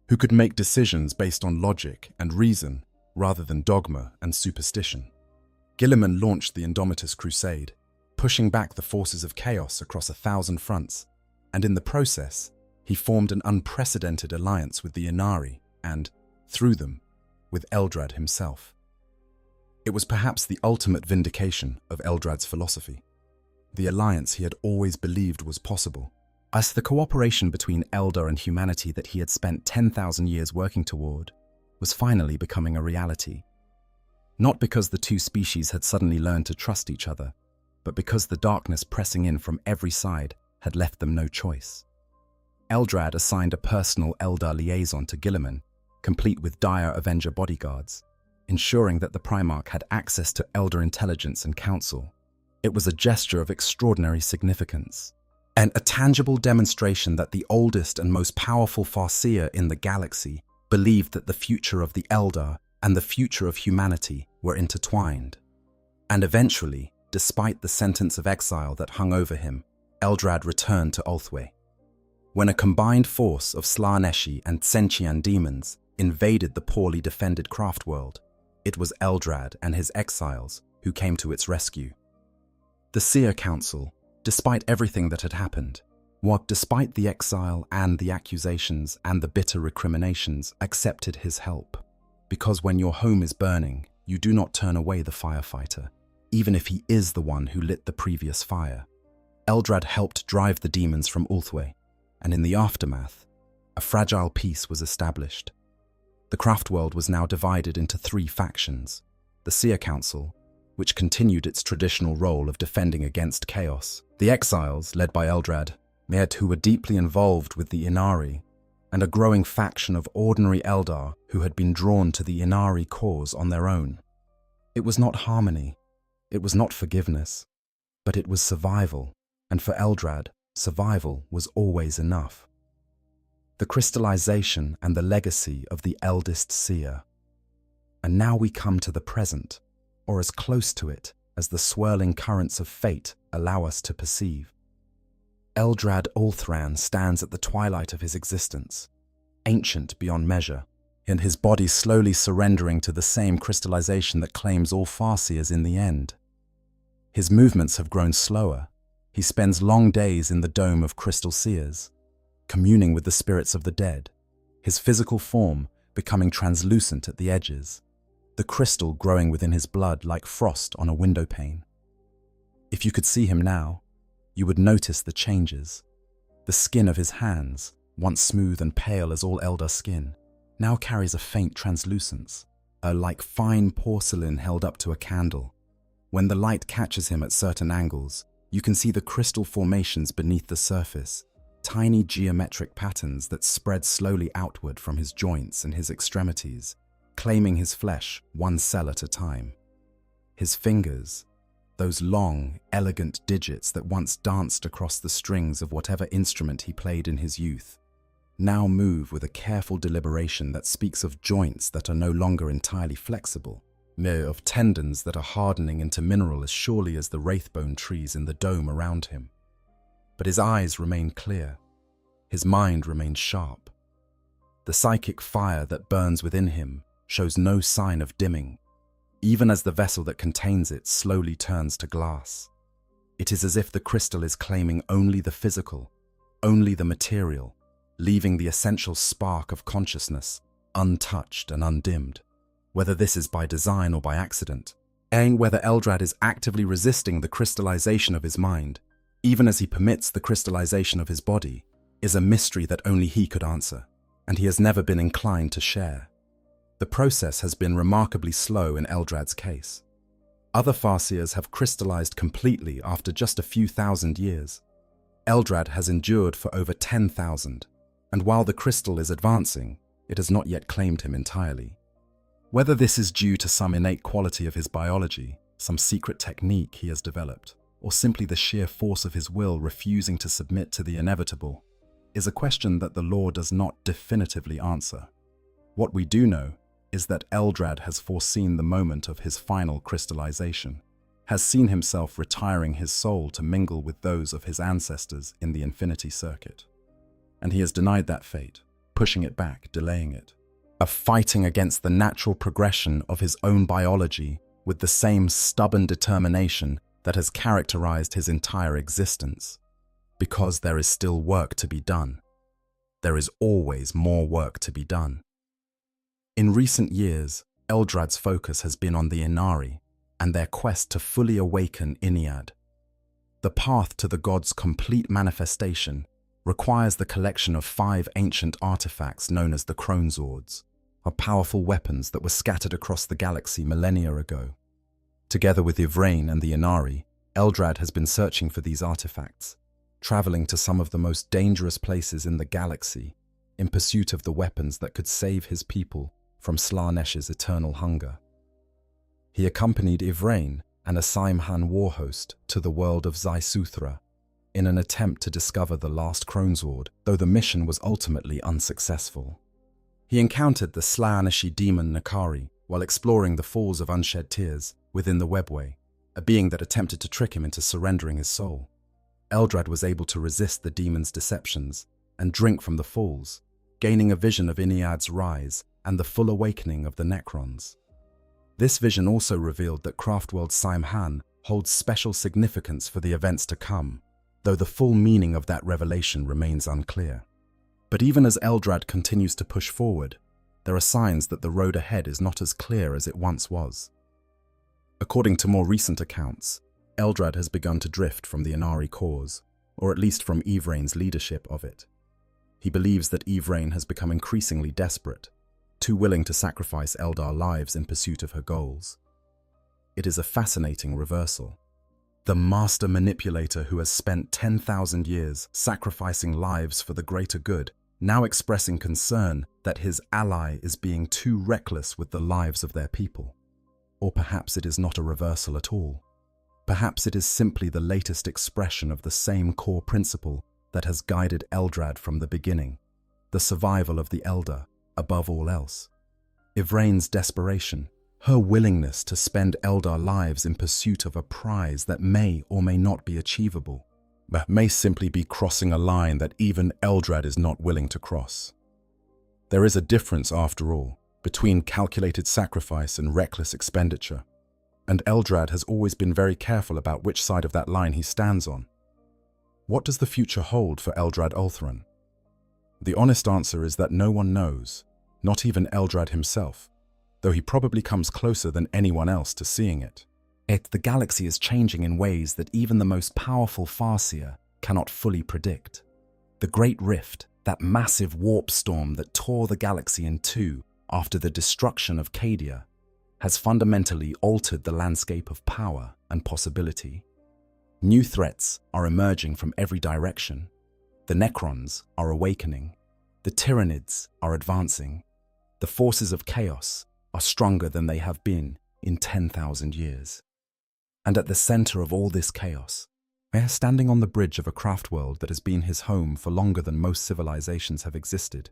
who could make decisions based on logic and reason rather than dogma and superstition. Guilliman launched the Indomitus Crusade, pushing back the forces of chaos across 1,000 fronts, and in the process, he formed an unprecedented alliance with the Inari and, through them, with Eldrad himself. It was perhaps the ultimate vindication of Eldrad's philosophy, the alliance he had always believed was possible, as the cooperation between Eldar and humanity that he had spent 10,000 years working toward was finally becoming a reality. Not because the two species had suddenly learned to trust each other, but because the darkness pressing in from every side had left them no choice. Eldrad assigned a personal Eldar liaison to Guilliman, complete with dire Avenger bodyguards, ensuring that the Primarch had access to Eldar intelligence and counsel. It was a gesture of extraordinary significance, and a tangible demonstration that the oldest and most powerful Farseer in the galaxy believed that the future of the Eldar and the future of humanity were intertwined. And eventually, despite the sentence of exile that hung over him, Eldrad returned to Ulthwé. When a combined force of Slaaneshi and Tsenchian demons invaded the poorly defended craft world, it was Eldrad and his exiles who came to its rescue. The Seer Council, despite everything that had happened, despite the exile and the accusations and the bitter recriminations, accepted his help. Because when your home is burning, you do not turn away the firefighter, even if he is the one who lit the previous fire. Eldrad helped drive the demons from Ulthwé, and in the aftermath, a fragile peace was established. The craft world was now divided into 3 factions: the Seer Council, which continued its traditional role of defending against chaos; the Exiles, led by Eldrad, yet who were deeply involved with the Inari; and a growing faction of ordinary Eldar who had been drawn to the Inari cause on their own. It was not harmony, it was not forgiveness, but it was survival, and for Eldrad, survival was always enough. The crystallization and the legacy of the eldest seer. And now we come to the present, or as close to it as the swirling currents of fate allow us to perceive. Eldrad Ulthran stands at the twilight of his existence, ancient beyond measure, and his body slowly surrendering to the same crystallization that claims all Farseers in the end. His movements have grown slower, He spends long days in the dome of crystal seers, communing with the spirits of the dead, his physical form becoming translucent at the edges, the crystal growing within his blood like frost on a window pane. If you could see him now, you would notice the changes. The skin of his hands, once smooth and pale as all Eldar skin, now carries a faint translucence, like fine porcelain held up to a candle. When the light catches him at certain angles, you can see the crystal formations beneath the surface, tiny geometric patterns that spread slowly outward from his joints and his extremities, claiming his flesh one cell at a time. His fingers, those long, elegant digits that once danced across the strings of whatever instrument he played in his youth, now move with a careful deliberation that speaks of joints that are no longer entirely flexible, mere of tendons that are hardening into mineral as surely as the wraithbone trees in the dome around him. But his eyes remain clear. His mind remains sharp. The psychic fire that burns within him shows no sign of dimming, even as the vessel that contains it slowly turns to glass. It is as if the crystal is claiming only the physical, only the material, leaving the essential spark of consciousness untouched and undimmed. Whether this is by design or by accident, whether Eldrad is actively resisting the crystallization of his mind, even as he permits the crystallization of his body, is a mystery that only he could answer, and he has never been inclined to share. The process has been remarkably slow in Eldrad's case. Other Farseers have crystallized completely after just a few thousand years. Eldrad has endured for over 10,000, and while the crystal is advancing, it has not yet claimed him entirely. Whether this is due to some innate quality of his biology, some secret technique he has developed, or simply the sheer force of his will refusing to submit to the inevitable, is a question that the lore does not definitively answer. What we do know is that Eldrad has foreseen the moment of his final crystallization, has seen himself retiring his soul to mingle with those of his ancestors in the Infinity Circuit. And he has denied that fate, pushing it back, delaying it, fighting against the natural progression of his own biology with the same stubborn determination that has characterized his entire existence. Because there is still work to be done. There is always more work to be done. In recent years, Eldrad's focus has been on the Inari and their quest to fully awaken Iniad. The path to the god's complete manifestation requires the collection of 5 ancient artifacts known as the Kronzords, are powerful weapons that were scattered across the galaxy millennia ago. Together with Yvraine and the Inari, Eldrad has been searching for these artifacts, traveling to some of the most dangerous places in the galaxy in pursuit of the weapons that could save his people from Slaanesh's eternal hunger. He accompanied Yvraine and a Saimhan war host to the world of Zaisuthra in an attempt to discover the last Kronzord, though the mission was ultimately unsuccessful. He encountered the Slaaneshi demon Nakari while exploring the Falls of Unshed Tears within the Webway, a being that attempted to trick him into surrendering his soul. Eldrad was able to resist the demon's deceptions and drink from the falls, gaining a vision of Iniad's rise and the full awakening of the Necrons. This vision also revealed that Craftworld Saimhan holds special significance for the events to come, though the full meaning of that revelation remains unclear. But even as Eldrad continues to push forward, there are signs that the road ahead is not as clear as it once was. According to more recent accounts, Eldrad has begun to drift from the Inari cause, or at least from Yvraine's leadership of it. He believes that Yvraine has become increasingly desperate, too willing to sacrifice Eldar lives in pursuit of her goals. It is a fascinating reversal. The master manipulator who has spent 10,000 years sacrificing lives for the greater good, now expressing concern that his ally is being too reckless with the lives of their people. Or perhaps it is not a reversal at all. Perhaps it is simply the latest expression of the same core principle that has guided Eldrad from the beginning, the survival of the Eldar above all else. Yvraine's desperation, her willingness to spend Eldar lives in pursuit of a prize that may or may not be achievable, but may simply be crossing a line that even Eldrad is not willing to cross. There is a difference, after all, between calculated sacrifice and reckless expenditure, and Eldrad has always been very careful about which side of that line he stands on. What does the future hold for Eldrad Ulthuan? The honest answer is that no one knows, not even Eldrad himself, though he probably comes closer than anyone else to seeing it. Yet the galaxy is changing in ways that even the most powerful Farseer cannot fully predict. The Great Rift, that massive warp storm that tore the galaxy in two after the destruction of Cadia, has fundamentally altered the landscape of power and possibility. New threats are emerging from every direction. The Necrons are awakening. The Tyranids are advancing. The forces of chaos are stronger than they have been in 10,000 years. And at the center of all this chaos, we are standing on the bridge of a craft world that has been his home for longer than most civilizations have existed.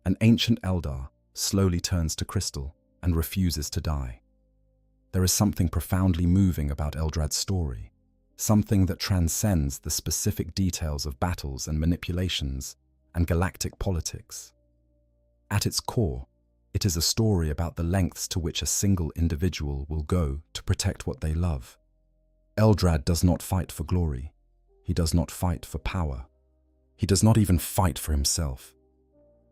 An ancient Eldar slowly turns to crystal and refuses to die. There is something profoundly moving about Eldrad's story, something that transcends the specific details of battles and manipulations and galactic politics. At its core, it is a story about the lengths to which a single individual will go to protect what they love. Eldrad does not fight for glory. He does not fight for power. He does not even fight for himself.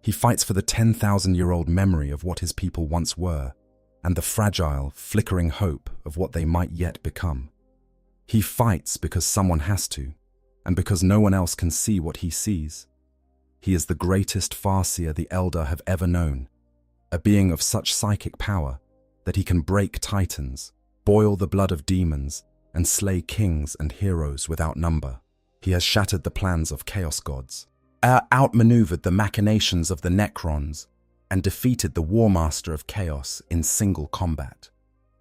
He fights for the 10,000-year-old memory of what his people once were and the fragile, flickering hope of what they might yet become. He fights because someone has to, and because no one else can see what he sees. He is the greatest Farseer the Eldar have ever known, a being of such psychic power that he can break titans, boil the blood of demons, and slay kings and heroes without number. He has shattered the plans of chaos gods, outmaneuvered the machinations of the Necrons, and defeated the War Master of Chaos in single combat.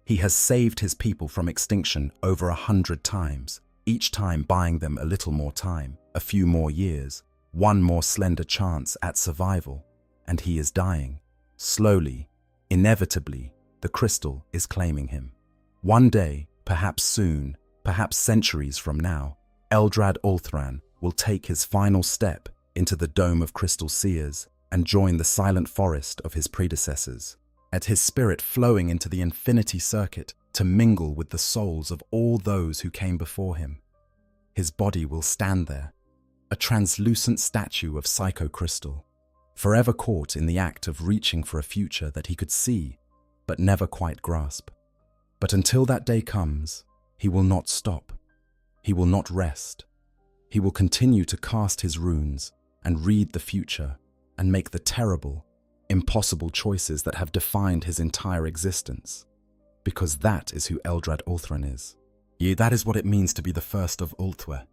He has saved his people from extinction over 100 times, each time buying them a little more time, a few more years, one more slender chance at survival, and he is dying. Slowly, inevitably, the crystal is claiming him. One day, perhaps soon, perhaps centuries from now, Eldrad Ulthuan will take his final step into the Dome of Crystal Seers and join the silent forest of his predecessors, at his spirit flowing into the infinity circuit to mingle with the souls of all those who came before him. His body will stand there, a translucent statue of psychocrystal, forever caught in the act of reaching for a future that he could see, but never quite grasp. But until that day comes, he will not stop. He will not rest. He will continue to cast his runes and read the future and make the terrible, impossible choices that have defined his entire existence. Because that is who Eldrad Ulthuan is. That is what it means to be the first of Ulthwé,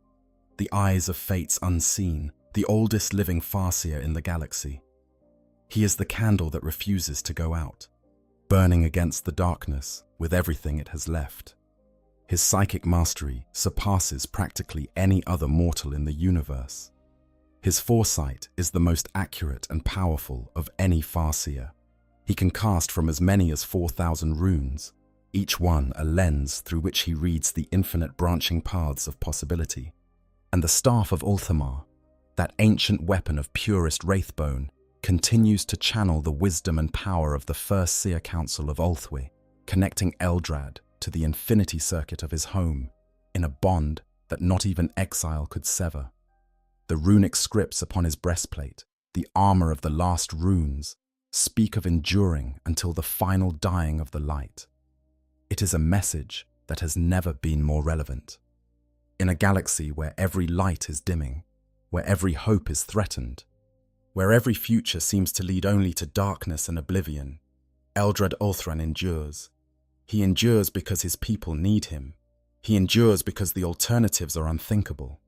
the eyes of fates unseen, the oldest living Farseer in the galaxy. He is the candle that refuses to go out, burning against the darkness with everything it has left. His psychic mastery surpasses practically any other mortal in the universe. His foresight is the most accurate and powerful of any Farseer. He can cast from as many as 4,000 runes, each one a lens through which he reads the infinite branching paths of possibility. And the Staff of Ulthamar, that ancient weapon of purest wraithbone, continues to channel the wisdom and power of the First Seer Council of Ulthwé, connecting Eldrad to the infinity circuit of his home, in a bond that not even exile could sever. The runic scripts upon his breastplate, the armor of the last runes, speak of enduring until the final dying of the light. It is a message that has never been more relevant. In a galaxy where every light is dimming, where every hope is threatened, where every future seems to lead only to darkness and oblivion, Eldrad Ulthuan endures. He endures because his people need him. He endures because the alternatives are unthinkable.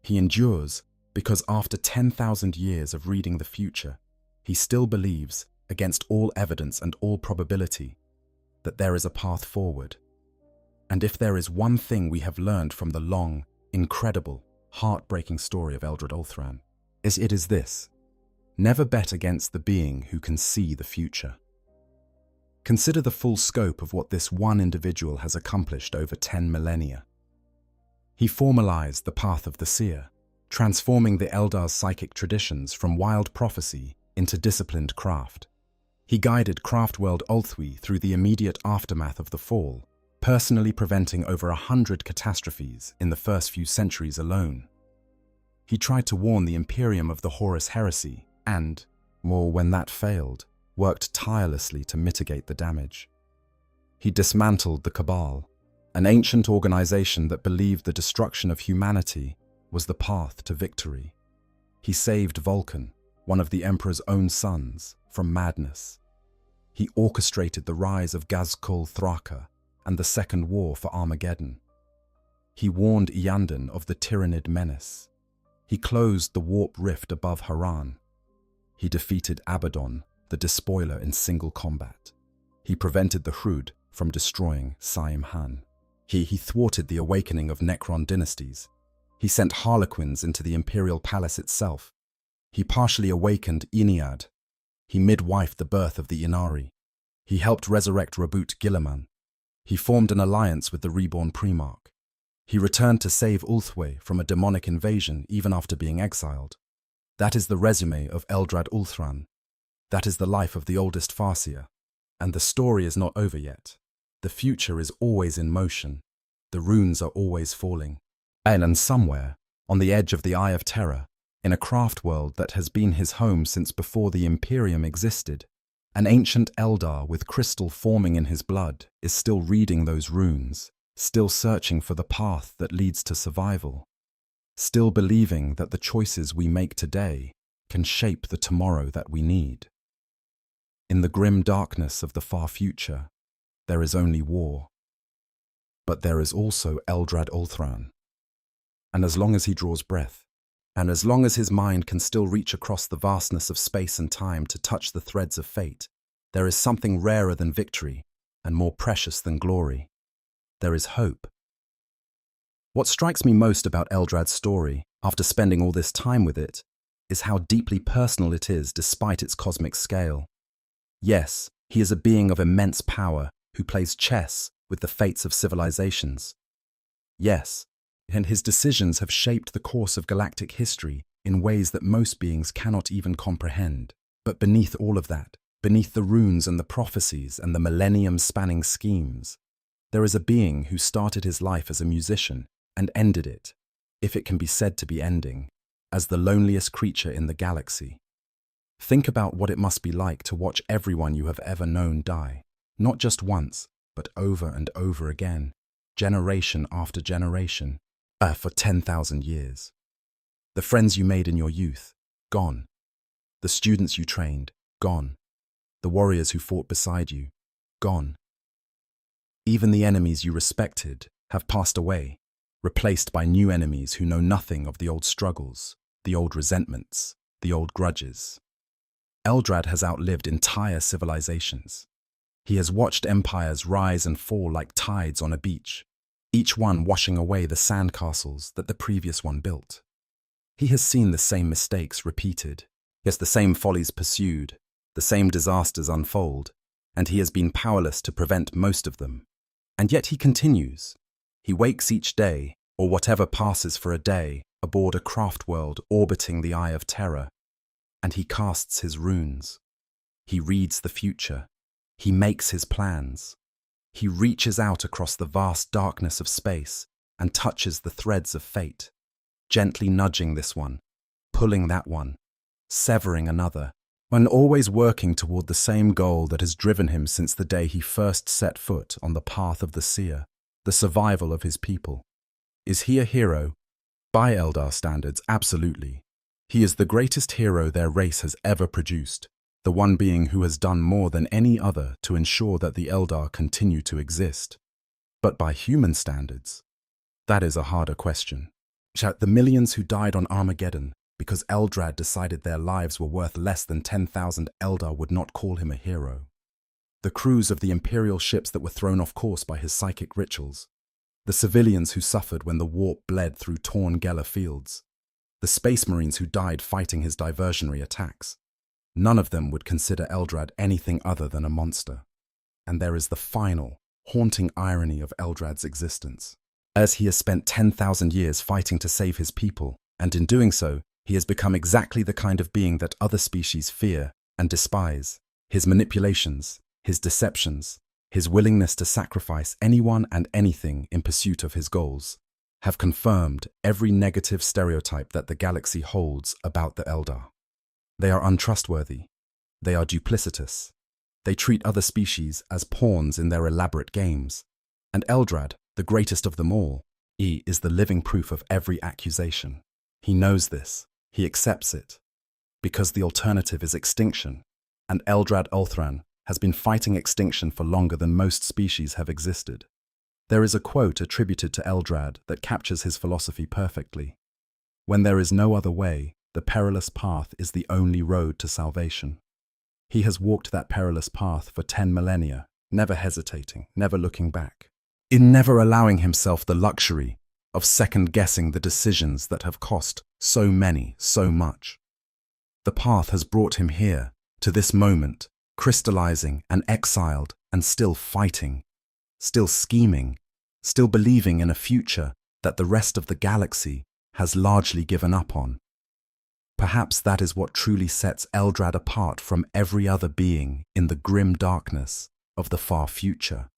He endures because after 10,000 years of reading the future, he still believes, against all evidence and all probability, that there is a path forward. And if there is one thing we have learned from the long, incredible, heartbreaking story of Eldrad Ulthuan, it is this: never bet against the being who can see the future. Consider the full scope of what this one individual has accomplished over 10 millennia. He formalized the path of the seer, transforming the Eldar's psychic traditions from wild prophecy into disciplined craft. He guided craft-world Ulthwé through the immediate aftermath of the fall, personally preventing over 100 catastrophes in the first few centuries alone. He tried to warn the Imperium of the Horus heresy and, more when that failed, worked tirelessly to mitigate the damage. He dismantled the Cabal, an ancient organization that believed the destruction of humanity was the path to victory. He saved Vulcan, one of the Emperor's own sons, from madness. He orchestrated the rise of Ghazghkull Thraka and the Second War for Armageddon. He warned Iyanden of the Tyrannid menace. He closed the warp rift above Haran. He defeated Abaddon, the despoiler, in single combat. He prevented the Hrud from destroying Saim-Han. He thwarted the awakening of Necron dynasties. He sent harlequins into the imperial palace itself. He partially awakened Ennead. He midwifed the birth of the Inari. He helped resurrect Rabut Gilliman. He formed an alliance with the reborn Primarch. He returned to save Ulthwé from a demonic invasion even after being exiled. That is the resume of Eldrad Ulthran. That is the life of the oldest Farseer. And the story is not over yet. The future is always in motion. The runes are always falling. And somewhere, on the edge of the Eye of Terror, in a craft world that has been his home since before the Imperium existed, an ancient Eldar with crystal forming in his blood is still reading those runes, still searching for the path that leads to survival, still believing that the choices we make today can shape the tomorrow that we need. In the grim darkness of the far future, there is only war. But there is also Eldrad Ulthran. And as long as he draws breath, and as long as his mind can still reach across the vastness of space and time to touch the threads of fate, there is something rarer than victory and more precious than glory. There is hope. What strikes me most about Eldrad's story, after spending all this time with it, is how deeply personal it is despite its cosmic scale. Yes, he is a being of immense power who plays chess with the fates of civilizations. Yes, and his decisions have shaped the course of galactic history in ways that most beings cannot even comprehend. But beneath all of that, beneath the runes and the prophecies and the millennium-spanning schemes, there is a being who started his life as a musician and ended it, if it can be said to be ending, as the loneliest creature in the galaxy. Think about what it must be like to watch everyone you have ever known die, not just once, but over and over again, generation after generation, for 10,000 years. The friends you made in your youth, gone. The students you trained, gone. The warriors who fought beside you, gone. Even the enemies you respected have passed away, replaced by new enemies who know nothing of the old struggles, the old resentments, the old grudges. Eldrad has outlived entire civilizations. He has watched empires rise and fall like tides on a beach, each one washing away the sandcastles that the previous one built. He has seen the same mistakes repeated, yes, the same follies pursued, the same disasters unfold, and he has been powerless to prevent most of them. And yet he continues. He wakes each day, or whatever passes for a day, aboard a craft world orbiting the Eye of Terror, and he casts his runes. He reads the future. He makes his plans. He reaches out across the vast darkness of space and touches the threads of fate, gently nudging this one, pulling that one, severing another, and always working toward the same goal that has driven him since the day he first set foot on the path of the seer, the survival of his people. Is he a hero? By Eldar standards, absolutely. He is the greatest hero their race has ever produced, the one being who has done more than any other to ensure that the Eldar continue to exist. But by human standards, that is a harder question. The millions who died on Armageddon because Eldrad decided their lives were worth less than 10,000 Eldar would not call him a hero. The crews of the Imperial ships that were thrown off course by his psychic rituals. The civilians who suffered when the warp bled through torn Geller fields. The Space Marines who died fighting his diversionary attacks. None of them would consider Eldrad anything other than a monster. And there is the final, haunting irony of Eldrad's existence. As he has spent 10,000 years fighting to save his people, and in doing so, he has become exactly the kind of being that other species fear and despise. His manipulations, his deceptions, his willingness to sacrifice anyone and anything in pursuit of his goals. have confirmed every negative stereotype that the galaxy holds about the Eldar. They are untrustworthy. They are duplicitous. They treat other species as pawns in their elaborate games. And Eldrad, the greatest of them all, is the living proof of every accusation. He knows this. He accepts it. Because the alternative is extinction, and Eldrad Ulthran has been fighting extinction for longer than most species have existed. There is a quote attributed to Eldrad that captures his philosophy perfectly. When there is no other way, the perilous path is the only road to salvation. He has walked that perilous path for 10 millennia, never hesitating, never looking back, in never allowing himself the luxury of second-guessing the decisions that have cost so many so much. The path has brought him here, to this moment, crystallizing and exiled and still fighting, still scheming, still believing in a future that the rest of the galaxy has largely given up on. Perhaps that is what truly sets Eldrad apart from every other being in the grim darkness of the far future.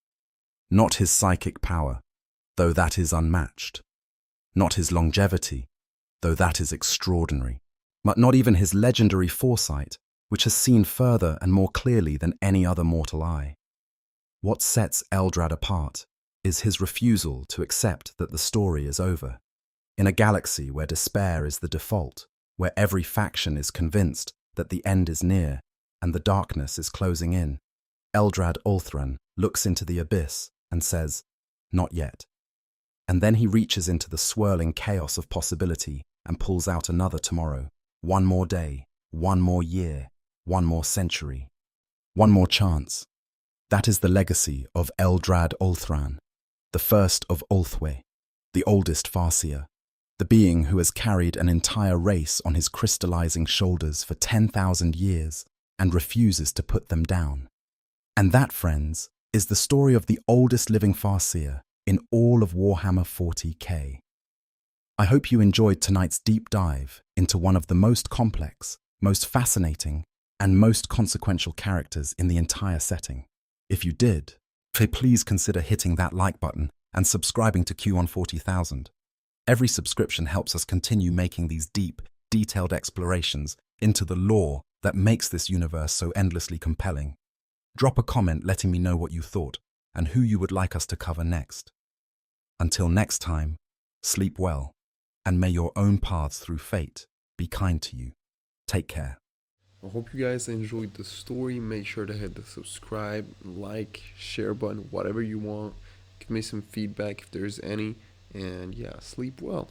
Not his psychic power, though that is unmatched. Not his longevity, though that is extraordinary. But not even his legendary foresight, which has seen further and more clearly than any other mortal eye. What sets Eldrad apart is his refusal to accept that the story is over. In a galaxy where despair is the default, where every faction is convinced that the end is near and the darkness is closing in, Eldrad Ulthran looks into the abyss and says, "Not yet." And then he reaches into the swirling chaos of possibility and pulls out another tomorrow, one more day, one more year, one more century, one more chance. That is the legacy of Eldrad Ulthran, the first of Ulthwe, the oldest Farseer, the being who has carried an entire race on his crystallizing shoulders for 10,000 years and refuses to put them down. And that, friends, is the story of the oldest living Farseer in all of Warhammer 40k. I hope you enjoyed tonight's deep dive into one of the most complex, most fascinating, and most consequential characters in the entire setting. If you did, please consider hitting that like button and subscribing to Q on 40,000. Every subscription helps us continue making these deep, detailed explorations into the lore that makes this universe so endlessly compelling. Drop a comment letting me know what you thought and who you would like us to cover next. Until next time, sleep well, and may your own paths through fate be kind to you. Take care. I hope you guys enjoyed the story. Make sure to hit the subscribe, like, share button, whatever you want. Give me some feedback if there's any. And yeah, sleep well.